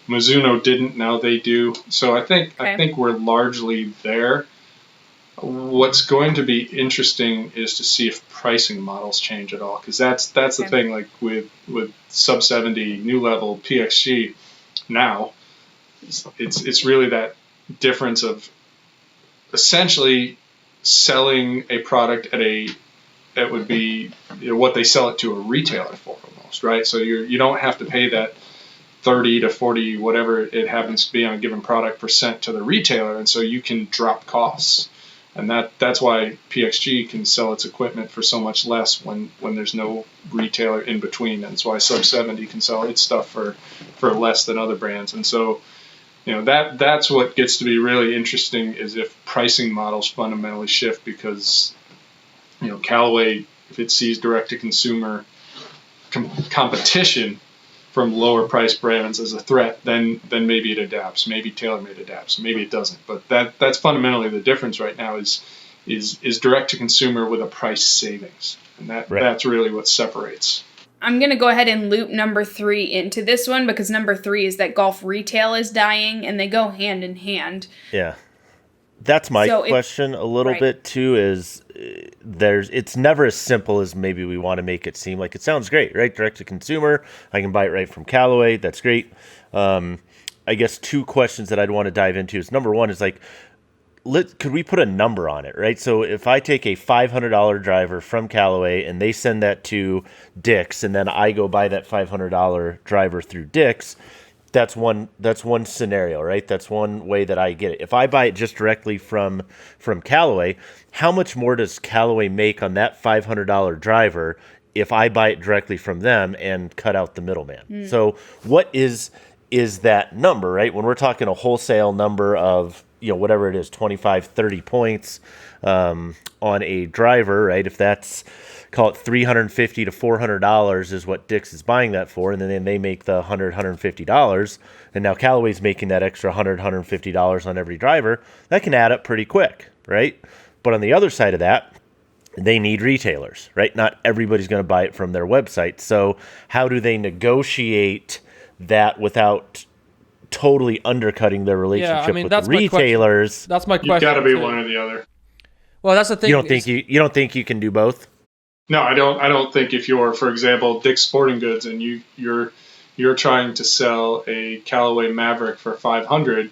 Mizuno didn't. Now they do. So I think we're largely there. What's going to be interesting is to see if pricing models change at all, because that's the thing. Like with sub 70 new level PXG, now it's really that difference of essentially selling a product that would be what they sell it to a retailer for almost, right? So you don't have to pay that 30 to 40 whatever it happens to be on a given product percent to the retailer, and so you can drop costs. And that's why PXG can sell its equipment for so much less when there's no retailer in between. And that's why Sub 70 can sell its stuff for less than other brands. And so, that's what gets to be really interesting, is if pricing models fundamentally shift, because, Callaway, if it sees direct-to-consumer competition from lower price brands as a threat, then maybe it adapts. Maybe TaylorMade adapts. Maybe it doesn't. But that's fundamentally the difference right now is direct to consumer with a price savings, and that's really what separates. I'm going to go ahead and loop number 3 into this one, because number 3 is that golf retail is dying, and they go hand in hand. Yeah. That's my question a little bit too, is it's never as simple as maybe we want to make it seem. Like, it sounds great, right? Direct to consumer. I can buy it right from Callaway. That's great. I guess 2 questions that I'd want to dive into is, number 1 is like, could we put a number on it, right? So if I take a $500 driver from Callaway and they send that to Dick's, and then I go buy that $500 driver through Dick's, that's one scenario, right? That's one way that I get it. If I buy it just directly from Callaway, how much more does Callaway make on that $500 driver if I buy it directly from them and cut out the middleman? So what is that number, right? When we're talking a wholesale number of, whatever it is, 25, 30 points on a driver, right? If that's, call it $350 to $400 is what Dick's is buying that for, and then they make the $100, $150, and now Callaway's making that extra $100, $150 on every driver. That can add up pretty quick, right? But on the other side of that, they need retailers, right? Not everybody's going to buy it from their website. So how do they negotiate that without totally undercutting their relationship with the retailers? That's my question. You've got to be one or the other. Well, that's the thing. You don't think you can do both? No, I don't think if you're, for example, Dick's Sporting Goods, and you're trying to sell a Callaway Maverick for $500,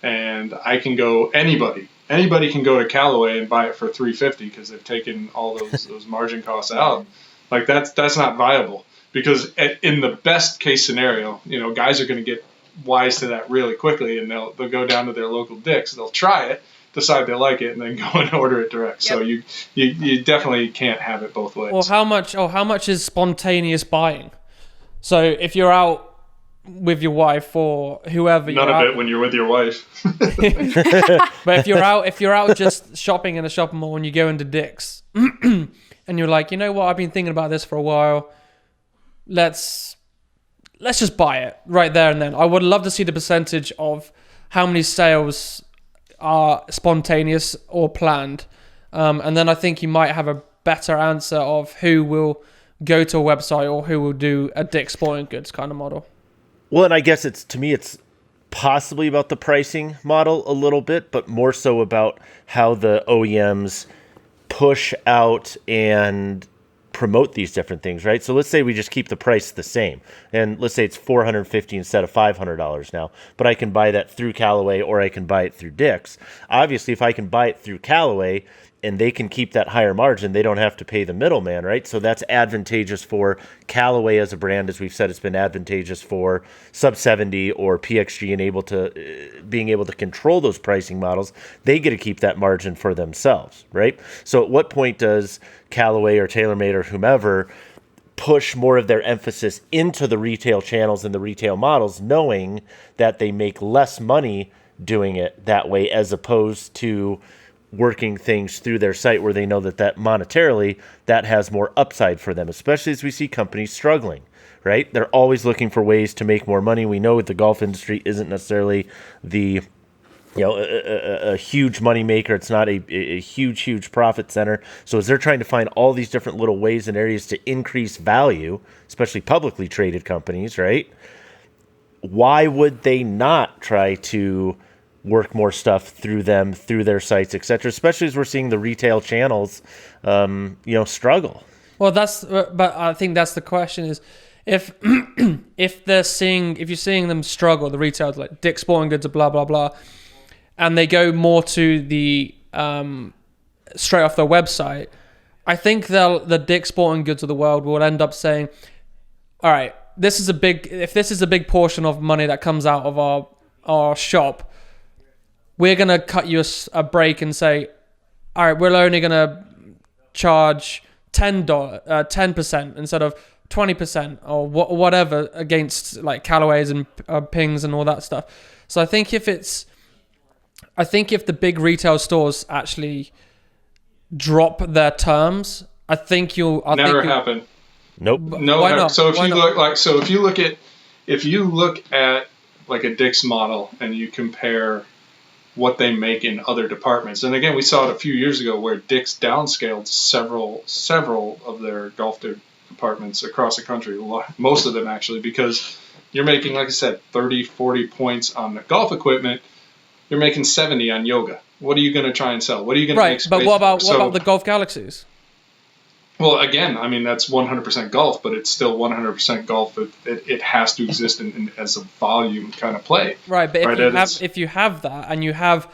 and I can go anybody anybody can go to Callaway and buy it for $350 because they've taken all those margin costs out. Like that's not viable, because in the best case scenario, guys are going to get wise to that really quickly, and they'll go down to their local Dick's, they'll try it, decide they like it, and then go and order it direct. Yep. So you definitely can't have it both ways. Well, how much is spontaneous buying? So if you're out with your wife or whoever, none of it when you're with your wife. But if you're out just shopping in a shopping mall and you go into Dick's and you're like, you know what, I've been thinking about this for a while. Let's just buy it right there and then. I would love to see the percentage of how many sales are spontaneous or planned. And then I think you might have a better answer of who will go to a website or who will do a Dick's Sporting Goods kind of model. Well, and I guess it's possibly about the pricing model a little bit, but more so about how the OEMs push out and promote these different things, right? So let's say we just keep the price the same, and let's say it's $450 instead of $500 now, but I can buy that through Callaway or I can buy it through Dick's. Obviously, if I can buy it through Callaway and they can keep that higher margin, they don't have to pay the middleman, right? So that's advantageous for Callaway as a brand. As we've said, it's been advantageous for Sub 70 or PXG and being able to control those pricing models. They get to keep that margin for themselves, right? So at what point does Callaway or TaylorMade or whomever push more of their emphasis into the retail channels and the retail models, knowing that they make less money doing it that way as opposed to working things through their site where they know that monetarily that has more upside for them, especially as we see companies struggling, right? They're always looking for ways to make more money. We know the golf industry isn't necessarily a huge money maker. It's not a huge profit center. So as they're trying to find all these different little ways and areas to increase value, especially publicly traded companies, right? Why would they not try to work more stuff through them, through their sites, etc., especially as we're seeing the retail channels struggle? Well, but I think that's the question is, if you're seeing them struggle, the retailers like Dick's Sporting Goods or blah blah blah, and they go more to the straight off their website, I think the Dick's Sporting Goods of the world will end up saying, all right, this is a big portion of money that comes out of our shop, we're going to cut you a break and say, all right, we're only going to charge 10% instead of 20% or whatever against like Callaways and Pings and all that stuff. So I think if the big retail stores actually drop their terms, I think never happen. Nope. No. Why not? So if you look at like a Dick's model and you compare what they make in other departments. And again, we saw it a few years ago where Dick's downscaled several of their golf departments across the country, most of them actually, because you're making, like I said, 30, 40 points on the golf equipment. You're making 70 on yoga. What are you going to try and sell? What are you going to make space but what about for? the Golf Galaxies? Well, again, I mean, that's 100% golf, but it's still 100% golf. It has to exist as a volume kind of play. Right, but if you have that and you have,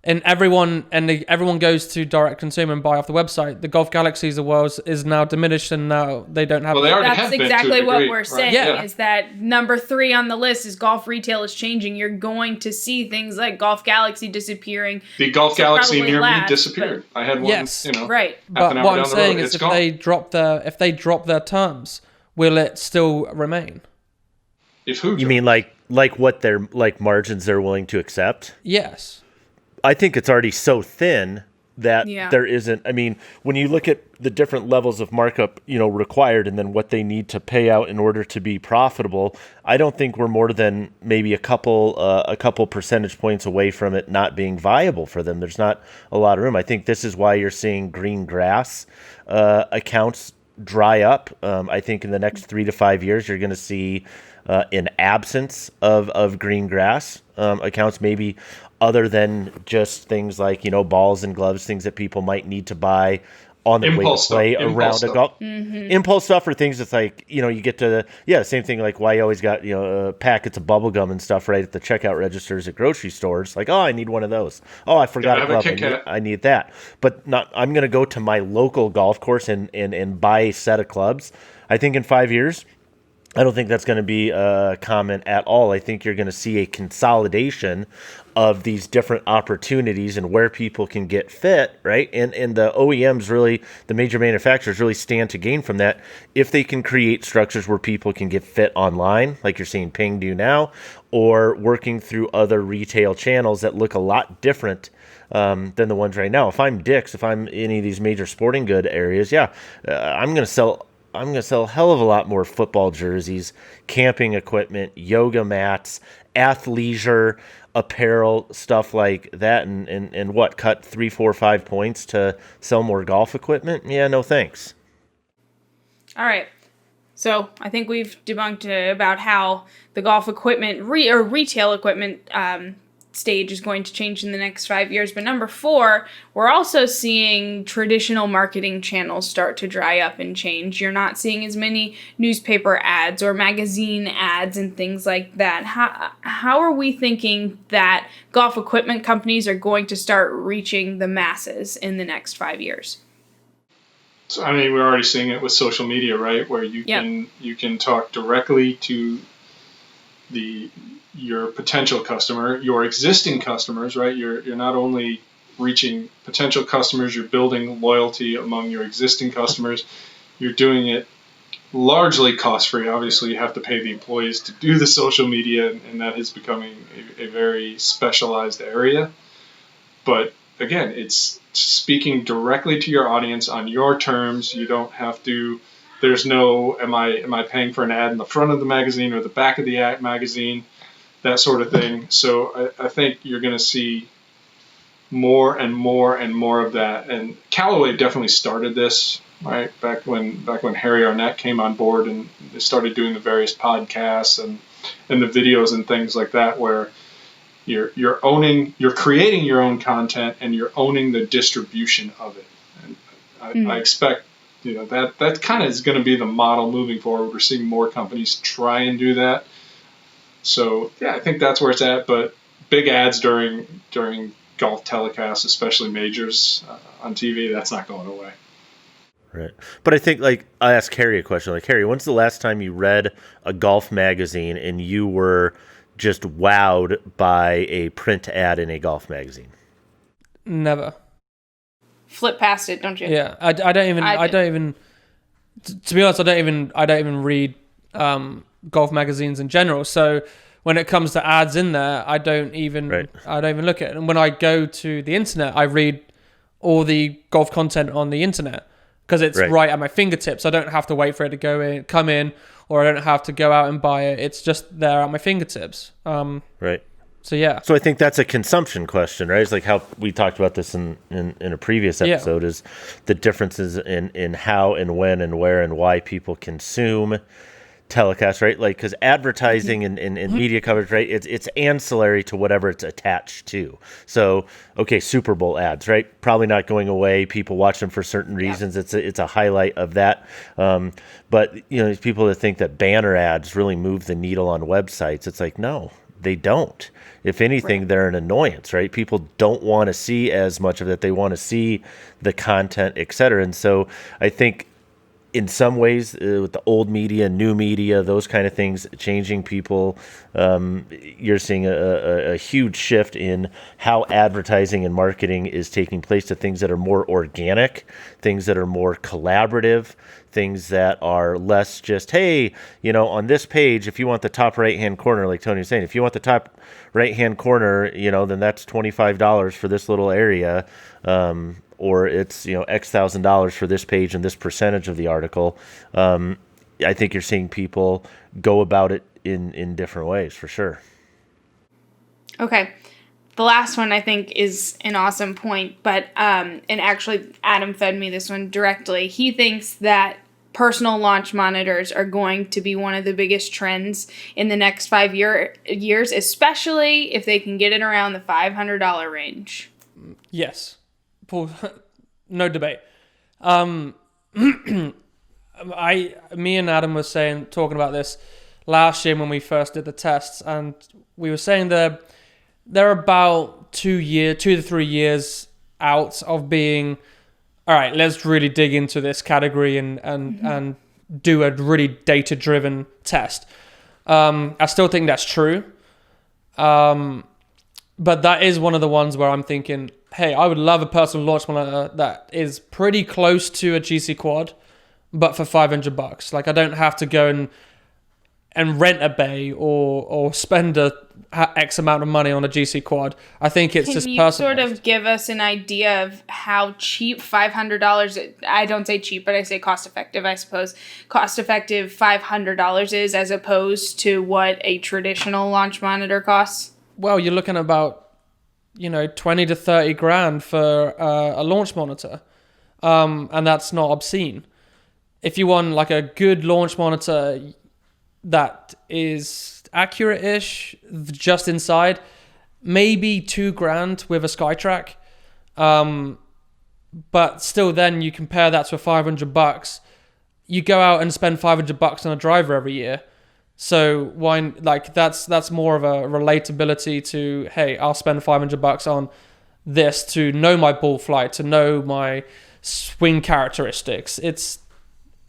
and everyone goes to direct consumer and buy off the website, the Golf Galaxies of the world is now diminished and now they don't have. Well, they already That's have been exactly to a what degree, we're right? saying is that number 3 on the list is golf retail is changing. You're going to see things like Golf Galaxy disappearing. The Golf Galaxy near me disappeared. I had one, right. But what I'm saying is if they drop their terms, will it still remain? If who? You mean like what their margins they're willing to accept? Yes. I think it's already so thin that there isn't. I mean, when you look at the different levels of markup, required, and then what they need to pay out in order to be profitable, I don't think we're more than maybe a couple percentage points away from it not being viable for them. There's not a lot of room. I think this is why you're seeing green grass accounts dry up. I think in the next 3 to 5 years, you're going to see an absence of green grass accounts, maybe other than just things like, balls and gloves, things that people might need to buy on the way to Impulse play stuff. around Impulse a stuff. golf. Impulse stuff, or things that's like, you get to same thing, like why you always got, packets of bubble gum and stuff right at the checkout registers at grocery stores. Like, oh, I need one of those. Oh, I forgot a Gotta have a glove. Kit Kat. I need that. But not, I'm going to go to my local golf course and buy a set of clubs. I think in 5 years, I don't think that's going to be common at all. I think you're going to see a consolidation of these different opportunities and where people can get fit, right? And the OEMs really, the major manufacturers really stand to gain from that if they can create structures where people can get fit online, like you're seeing Ping do now, or working through other retail channels that look a lot different than the ones right now. If I'm Dick's, if I'm any of these major sporting good areas, I'm going to sell a hell of a lot more football jerseys, camping equipment, yoga mats, athleisure apparel, stuff like that, and what, cut 3, 4, 5 points to sell more golf equipment? Yeah, no thanks. All right. So I think we've debunked about how the golf equipment or retail equipment stage is going to change in the next 5 years. But number 4, we're also seeing traditional marketing channels start to dry up and change. You're not seeing as many newspaper ads or magazine ads and things like that. How are we thinking that golf equipment companies are going to start reaching the masses in the next 5 years? So, I mean, we're already seeing it with social media, right? Where you can talk directly to your potential customer, your existing customers, right? You're not only reaching potential customers, you're building loyalty among your existing customers. You're doing it largely cost-free. Obviously, you have to pay the employees to do the social media, and that is becoming a very specialized area. But again, it's speaking directly to your audience on your terms. You don't have to. There's no, am I paying for an ad in the front of the magazine or the back of the magazine, that sort of thing. So I think you're going to see more and more and more of that. And Callaway definitely started this, right? Back when Harry Arnett came on board and they started doing the various podcasts and the videos and things like that, where you're creating your own content and you're owning the distribution of it. And I expect that kind of is going to be the model moving forward. We're seeing more companies try and do that. So I think that's where it's at. But big ads during golf telecasts, especially majors on TV, that's not going away. Right. But I think, like, I asked Harry a question. Like, Harry, when's the last time you read a golf magazine and you were just wowed by a print ad in a golf magazine? Never. Flip past it, don't you? Yeah, I don't even. To be honest, I don't even read golf magazines in general. So when it comes to ads in there, I don't even look at it. And when I go to the internet, I read all the golf content on the internet because it's right at my fingertips. I don't have to wait for it to come in, or I don't have to go out and buy it. It's just there at my fingertips. Right. So yeah. So I think that's a consumption question, right? It's like how we talked about this in a previous episode, is the differences in how and when and where and why people consume telecasts, right? Like, because advertising and media coverage, right? It's ancillary to whatever it's attached to. So, okay, Super Bowl ads, right? Probably not going away. People watch them for certain reasons. It's a highlight of that. But these people that think that banner ads really move the needle on websites, it's like, no, they don't. If anything, they're an annoyance, right? People don't want to see as much of it. They want to see the content, et cetera. And so I think in some ways, with the old media, new media, those kind of things changing people, you're seeing a huge shift in how advertising and marketing is taking place to things that are more organic, things that are more collaborative, things that are less just, hey, on this page, if you want the top right-hand corner, like Tony was saying, if you want the top right-hand corner, then that's $25 for this little area. Or it's X $1,000 for this page and this percentage of the article. I think you're seeing people go about it in different ways, for sure. Okay. The last one I think is an awesome point, but and actually Adam fed me this one directly. He thinks that personal launch monitors are going to be one of the biggest trends in the next 5 years, especially if they can get it around the $500 range. Yes. Paul, no debate. Me and Adam was talking about this last year when we first did the tests, and we were saying they're about 2 to 3 years out of being, all right, let's really dig into this category and do a really data-driven test. I still think that's true. But that is one of the ones where I'm thinking, hey, I would love a personal launch monitor that is pretty close to a GC Quad, but for $500. Like, I don't have to go and rent a bay or spend a X amount of money on a GC Quad. I think it's just personal. Can you sort of give us an idea of how cheap $500, I don't say cheap, but I say cost effective, I suppose, cost effective $500 is as opposed to what a traditional launch monitor costs? Well, you're looking at about, 20 to 30 grand for a launch monitor. And that's not obscene. If you want like a good launch monitor that is accurate-ish, just inside, maybe $2,000 with a SkyTrack. But still, then you compare that to $500. You go out and spend $500 on a driver every year. So why, like, that's more of a relatability to, hey, I'll spend $500 on this to know my ball flight, to know my swing characteristics.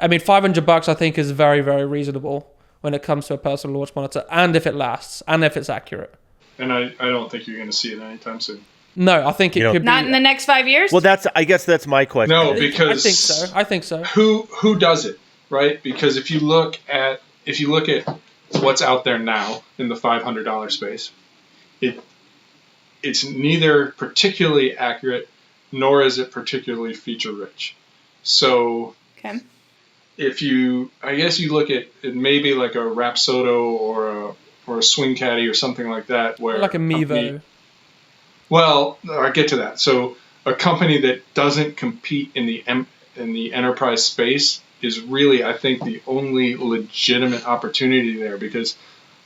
$500 I think is very, very reasonable when it comes to a personal launch monitor, and if it lasts, and if it's accurate. And I don't think you're going to see it anytime soon. No, I think it could be. Not in the next 5 years? Well, I guess that's my question. No, because I think so. Who does it, right? Because if you look at what's out there now in the $500 space, it's neither particularly accurate nor is it particularly feature rich. So okay. I guess you look at maybe like a Rapsodo or a Swing Caddy or something like that, where like a Mevo. Well, I get to that. So a company that doesn't compete in the enterprise space is really, I think, the only legitimate opportunity there, because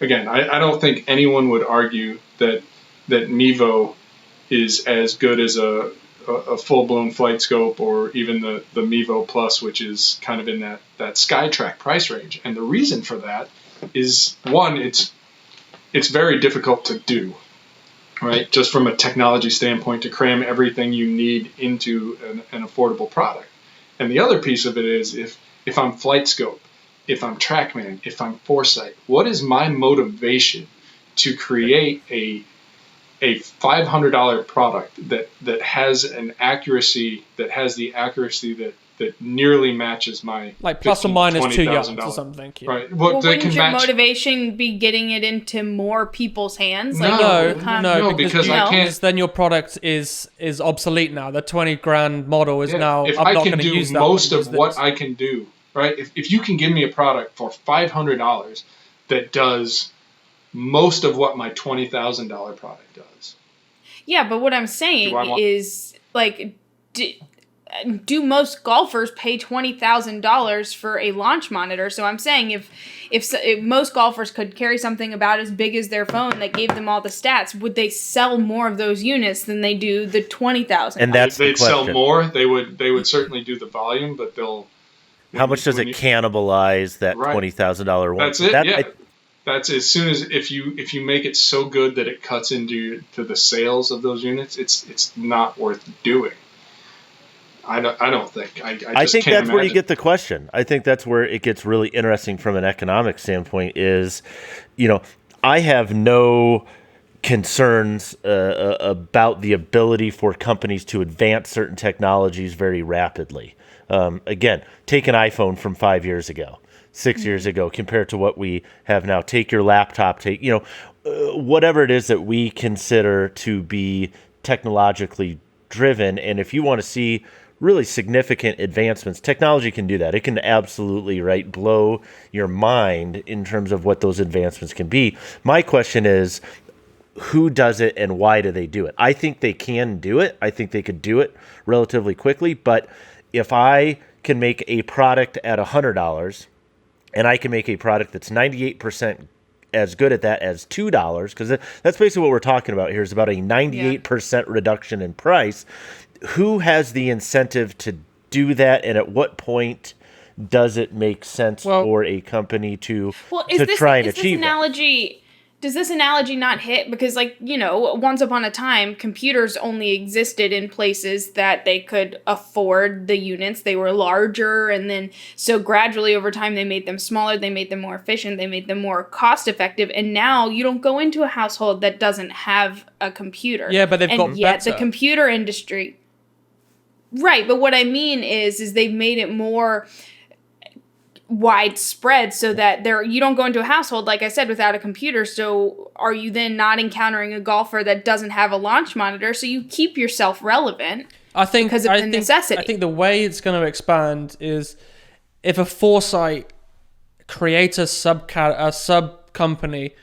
again, I don't think anyone would argue that Mevo is as good as a full-blown flight scope, or even the Mevo Plus, which is kind of in that SkyTrack price range. And the reason for that is, one, it's very difficult to do, right? Just from a technology standpoint, to cram everything you need into an affordable product. And the other piece of it is, if I'm flight scope, if I'm TrackMan, if I'm Foresight, what is my motivation to create a $500 product that has an accuracy, that has the accuracy that nearly matches my, like, plus or minus 2 yards or something. Yeah. Right. Wouldn't your motivation be getting it into more people's hands? No, because I can't. Then your product is obsolete now. The $20,000 model is now. If I'm I not can going to do use that. most of what I can do, right? If you can give me a product for $500 that does most of what my $20,000 product does. Yeah, but what I'm saying is, like, do most golfers pay $20,000 for a launch monitor? So I'm saying if most golfers could carry something about as big as their phone that gave them all the stats, would they sell more of those units than they do the 20,000? And that's they'd sell more. They would certainly do the volume, but they'll. How much does it cannibalize that $20,000 one? That's it. That's as soon as if you make it so good that it cuts into the sales of those units, it's not worth doing. I don't think. I think that's where you get the question. I think that's where it gets really interesting from an economic standpoint. Is, I have no concerns about the ability for companies to advance certain technologies very rapidly. Again, take an iPhone from 5 years ago. 6 years ago compared to what we have now. Take your laptop, whatever it is that we consider to be technologically driven. And if you want to see really significant advancements, technology can do that. It can absolutely, blow your mind in terms of what those advancements can be. My question is, who does it and why do they do it? I think they can do it. I think they could do it relatively quickly. But if I can make a product at $100, and I can make a product that's 98% as good at that as $2, because that's basically what we're talking about here, is about a 98% reduction in price. Who has the incentive to do that, and at what point does it make sense Well- for a company to Is try and achieve that? Does this analogy not hit? Because, like, you know, once upon a time, computers only existed in places that they could afford the units. They were larger, and then so gradually over time they made them smaller, they made them more efficient, they made them more cost effective, and now you don't go into a household that doesn't have a computer. Yeah, but they've and got yet better. the computer industry... Right, but what I mean is they've made it more widespread so that you don't go into a household, like I said, without a computer. So are you then not encountering a golfer that doesn't have a launch monitor? So you keep yourself relevant. I think because of the necessity. I think the way it's going to expand is if a Foresight creates a sub company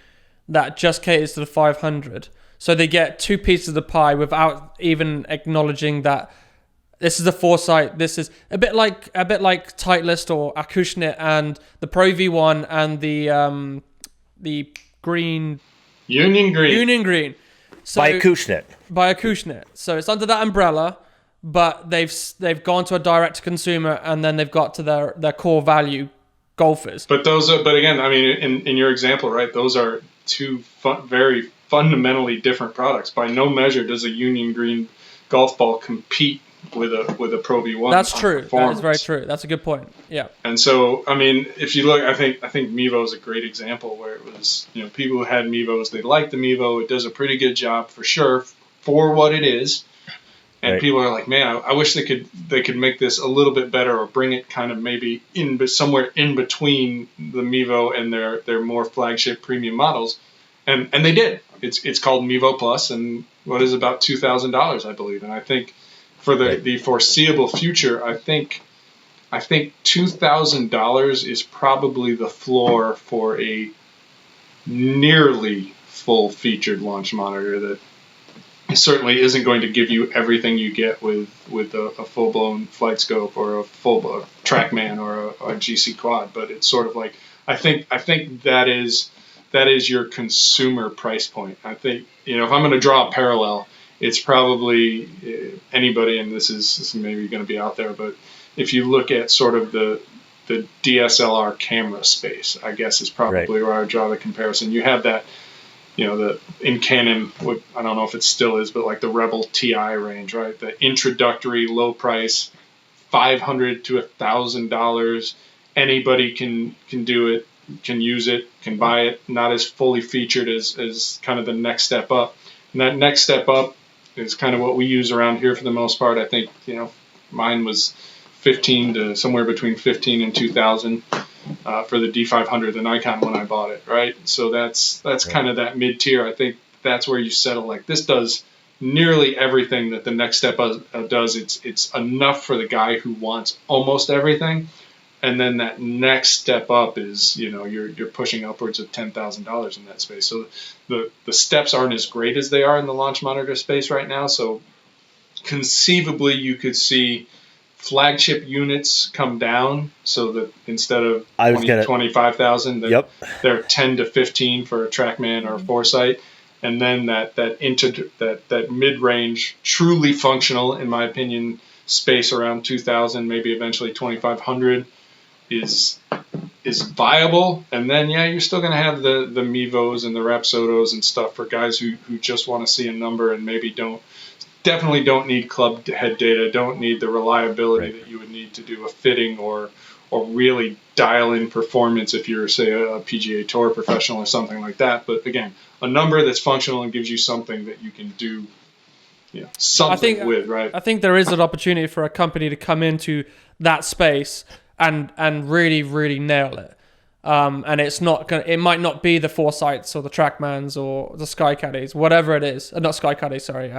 that just caters to the 500, so they get two pieces of the pie without even acknowledging that this is a Foresight. This is a bit like Titleist or Acushnet and the Pro V1 and the green Union Green. So, By Acushnet. So it's under that umbrella, but they've gone to a direct to consumer, and then they've got to their core value golfers. But again, I mean, in your example, right? Those are two very fundamentally different products. By no measure does a Union Green golf ball compete with a Pro V1. That's true. That is very true. That's a good point. Yeah. And so, I mean, if you look, I think Mevo is a great example where it was, you know, people who had Mevos, they liked the Mevo. It does a pretty good job for sure for what it is. And right. People are like, man, I wish they could make this a little bit better, or bring it kind of maybe somewhere in between the Mevo and their more flagship premium models. And they did. It's called Mevo Plus, and what is about $2,000, I believe. And I think for the foreseeable future, I think $2,000 is probably the floor for a nearly full featured launch monitor that certainly isn't going to give you everything you get with a full blown flight scope or a full TrackMan or a GC quad. But it's sort of like I think that is your consumer price point. I think, you know, if I'm going to draw a parallel, it's probably anybody, and this is maybe going to be out there, but if you look at sort of the DSLR camera space, I guess is probably where I would draw the comparison. You have that, you know, in Canon, I don't know if it still is, but like the Rebel TI range, right? The introductory low price, $500 to $1,000. Anybody can do it, can use it, can buy it. Not as fully featured as kind of the next step up. And that next step up is kind of what we use around here for the most part. I think, you know, mine was 15 to somewhere between 15 and 2,000 for the D500, the Nikon, when I bought it, right? So that's kind of that mid tier. I think that's where you settle. Like, this does nearly everything that the next step does. It's enough for the guy who wants almost everything. And then that next step up is, you know, you're pushing upwards of $10,000 in that space. So the steps aren't as great as they are in the launch monitor space right now. So conceivably you could see flagship units come down, so that instead of 25,000, they're 10 to 15 for a TrackMan or a Foresight. And then that mid-range, truly functional, in my opinion, space around 2,000, maybe eventually 2,500 is viable. And then, yeah, you're still going to have the Mevos and the Rapsodos and stuff for guys who just want to see a number and maybe definitely don't need club head data, don't need the reliability that you would need to do a fitting or really dial in performance if you're, say, a PGA Tour professional or something like that. But again, a number that's functional and gives you something that you can do, you know, something with, right? I think there is an opportunity for a company to come into that space and really, really nail it. And it might not be the Foresights or the TrackMans or the SkyCaddies, whatever it is. Not SkyCaddies, sorry.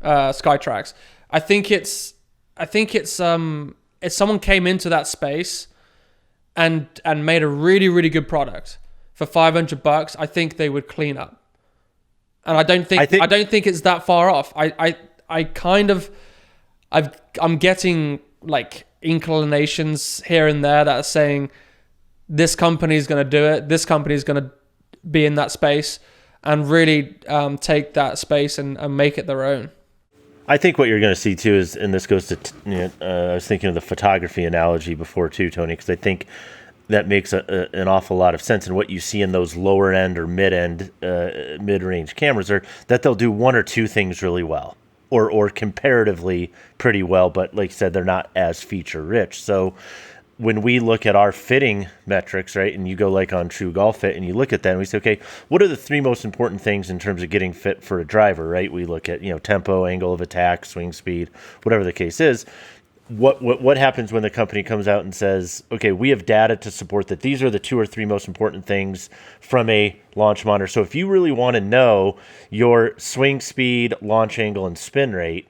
SkyTracks. I think it's if someone came into that space and made a really, really good product for $500, I think they would clean up. And I don't think it's that far off. I'm getting like inclinations here and there that are saying this company is going to do it. This company is going to be in that space and really take that space and make it their own. I think what you're going to see too is, and this goes to, I was thinking of the photography analogy before too, Tony, because I think that makes an awful lot of sense. And what you see in those lower end or mid-range cameras are that they'll do one or two things really well, or comparatively pretty well, but like you said, they're not as feature rich. So when we look at our fitting metrics, right, and you go like on True Golf Fit and you look at that and we say, okay, what are the three most important things in terms of getting fit for a driver, right? We look at, tempo, angle of attack, swing speed, whatever the case is. What happens when the company comes out and says, okay, we have data to support that these are the two or three most important things from a launch monitor. So if you really want to know your swing speed, launch angle, and spin rate,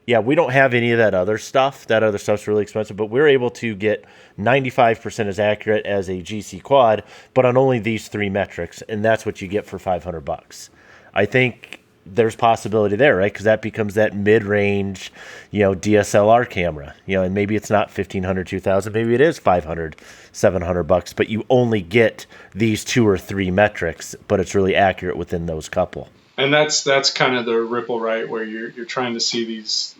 yeah, we don't have any of that other stuff. That other stuff's really expensive, but we're able to get 95% as accurate as a GC quad, but on only these three metrics, and that's what you get for $500. I think there's possibility there, right? Because that becomes that mid-range, DSLR camera, and maybe it's not $1,500, $2,000, maybe it is $500, $700, but you only get these two or three metrics, but it's really accurate within those couple. And that's kind of the ripple, right? Where you're trying to see these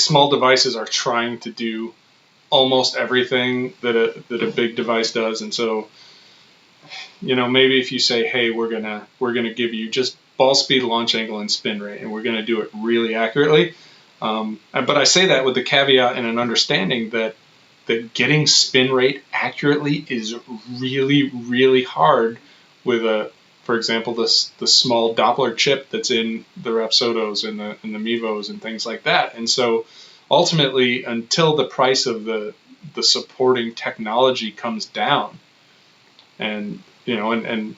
small devices are trying to do almost everything that a big device does, and so maybe if you say, hey, we're gonna give you just ball speed, launch angle, and spin rate, and we're gonna do it really accurately. But I say that with the caveat and an understanding that getting spin rate accurately is really, really hard with for example, the small Doppler chip that's in the Rapsodos and the Mevos and things like that. And so ultimately, until the price of the supporting technology comes down, and TrackMan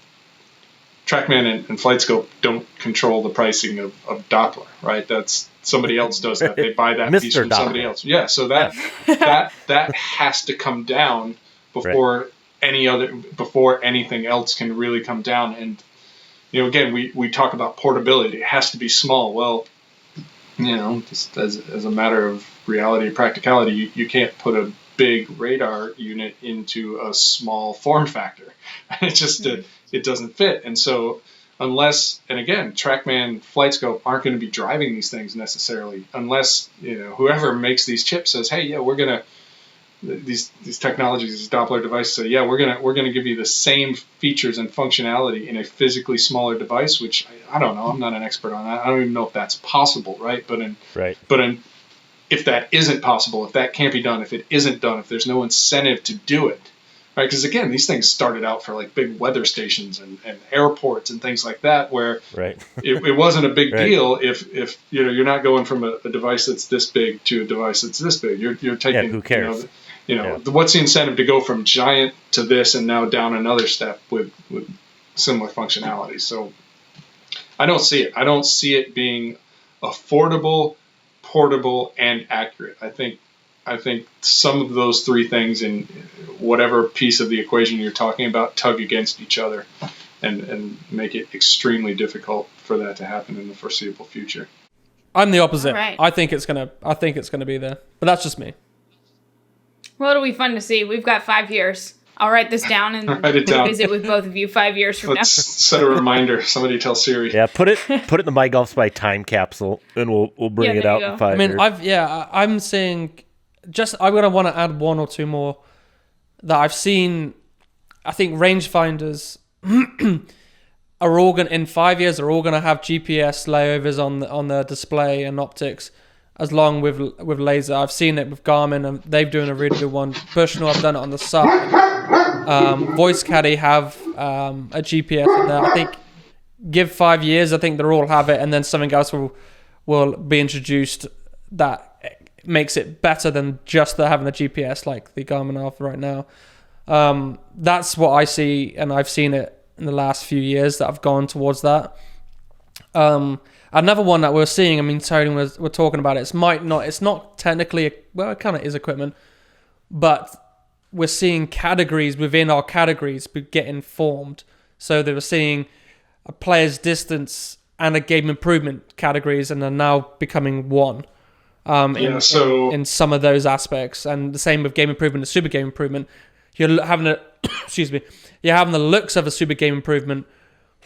and FlightScope don't control the pricing of Doppler, right? That's somebody else does that. They buy that piece from somebody else. Yeah, so that has to come down before before anything else can really come down. And again, we talk about portability. It has to be small. Well, just as a matter of reality and practicality, you can't put a big radar unit into a small form factor. It just it doesn't fit. And so unless, and again, TrackMan, FlightScope aren't going to be driving these things necessarily unless whoever makes these chips says, hey, yeah, we're gonna these technologies, these Doppler devices say, yeah, we're gonna give you the same features and functionality in a physically smaller device, which I don't know, I'm not an expert on that. I don't even know if that's possible, right? But if that isn't possible, if that can't be done, if it isn't done, if there's no incentive to do it, right? Because again, these things started out for like big weather stations and airports and things like that, where it wasn't a big deal if you're not going from a device that's this big to a device that's this big. You're taking, who cares? What's the incentive to go from giant to this and now down another step with similar functionality? So I don't see it. I don't see it being affordable, portable, and accurate. I think some of those three things in whatever piece of the equation you're talking about tug against each other and make it extremely difficult for that to happen in the foreseeable future. I'm the opposite. Right. I think it's gonna be there, but that's just me. Well, it'll be fun to see. We've got 5 years. I'll write this down and visit with both of you 5 years from Let's set a reminder. Somebody tell Siri. Yeah, put it in the MyGolfSpy time capsule, and we'll bring it out in 5 years. I'm saying, I'm gonna want to add one or two more that I've seen. I think rangefinders are all going in 5 years. Are all going to have GPS layovers on the display and optics, as long with laser. I've seen it with Garmin, and they're doing a really good one. Bushnell, I've done it on the side. Voice Caddy have a GPS in there. I think give 5 years. I think they'll all have it, and then something else will be introduced that makes it better than just having the GPS like the Garmin have right now. That's what I see, and I've seen it in the last few years that I've gone towards that. Another one that we're seeing, I mean, Tony we're talking about it. It's not technically, it kind of is equipment, but we're seeing categories within our categories getting formed. So they were seeing a player's distance and a game improvement categories, and are now becoming one. In some of those aspects, and the same with game improvement and super game improvement. You're having you're having the looks of a super game improvement,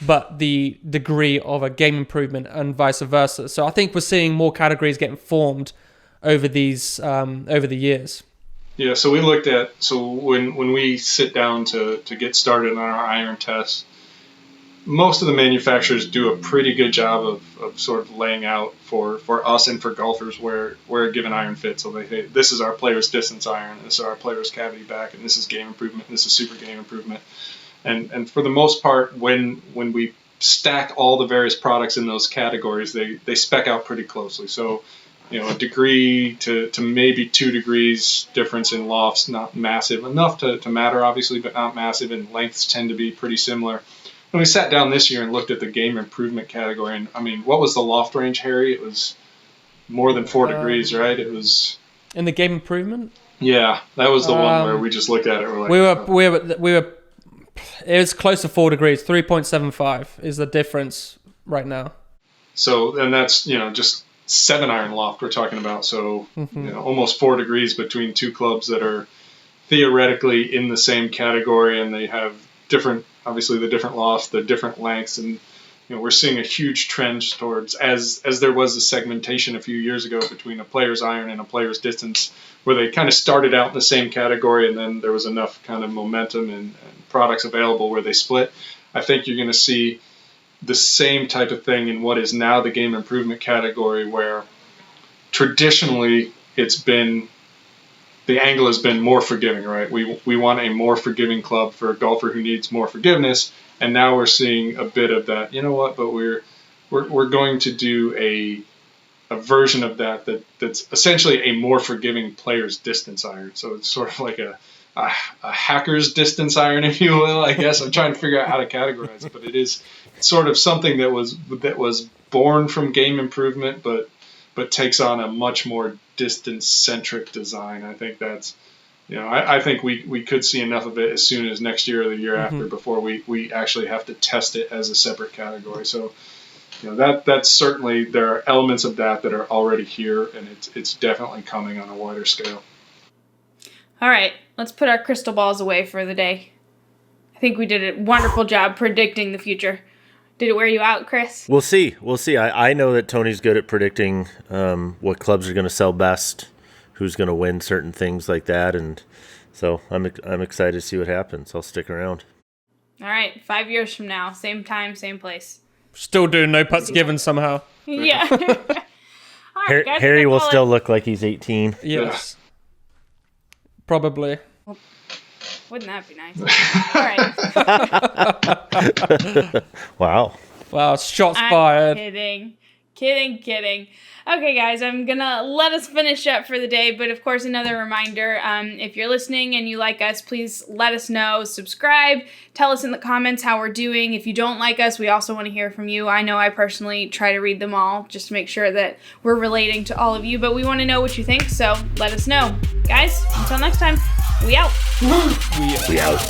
but the degree of a game improvement and vice versa. So I think we're seeing more categories getting formed over the years. Yeah, so we looked at, when we sit down to get started on our iron tests, most of the manufacturers do a pretty good job of sort of laying out for us and for golfers where a given iron fits. So they say, this is our player's distance iron, this is our player's cavity back, and this is game improvement, and this is super game improvement. And for the most part, when we stack all the various products in those categories, they spec out pretty closely. So, a degree to maybe 2 degrees difference in lofts, not massive enough to matter, obviously, but not massive, and lengths tend to be pretty similar. When we sat down this year and looked at the game improvement category, and I mean, what was the loft range, Harry? It was more than 4 degrees, right? It was in the game improvement. Yeah, that was the one where we just looked at it. We're like, we were. It was close to 4 degrees. 3.75 is the difference right now. So, and that's just 7 iron loft we're talking about. So, almost 4 degrees between 2 clubs that are theoretically in the same category, and they have different. Obviously, the different lofts, the different lengths, and we're seeing a huge trend towards, as there was a segmentation a few years ago between a player's iron and a player's distance, where they kind of started out in the same category, and then there was enough kind of momentum and products available where they split. I think you're going to see the same type of thing in what is now the game improvement category, where traditionally the angle has been more forgiving, right? We want a more forgiving club for a golfer who needs more forgiveness, and now we're seeing a bit of that. You know what? But we're going to do a version of that's essentially a more forgiving player's distance iron. So it's sort of like a hacker's distance iron, if you will. I guess I'm trying to figure out how to categorize it, but it is sort of something that was born from game improvement, but takes on a much more distance-centric design. I think that's, I think we could see enough of it as soon as next year or the year after before we actually have to test it as a separate category. So, that's certainly, there are elements of that are already here, and it's definitely coming on a wider scale. All right, let's put our crystal balls away for the day. I think we did a wonderful job predicting the future. Did it wear you out, Chris? We'll see. I know that Tony's good at predicting what clubs are going to sell best, who's going to win certain things like that, and so I'm excited to see what happens. I'll stick around. All right, 5 years from now, same time, same place. Still doing no putts given somehow. Yeah. All right, guys, Harry will still look like he's 18. Yes. Probably. Wouldn't that be nice? All right. Wow, shots fired. Kidding. Okay, guys, I'm going to let us finish up for the day. But, of course, another reminder, if you're listening and you like us, please let us know. Subscribe. Tell us in the comments how we're doing. If you don't like us, we also want to hear from you. I know I personally try to read them all just to make sure that we're relating to all of you. But we want to know what you think, so let us know. Guys, until next time, we out. We out.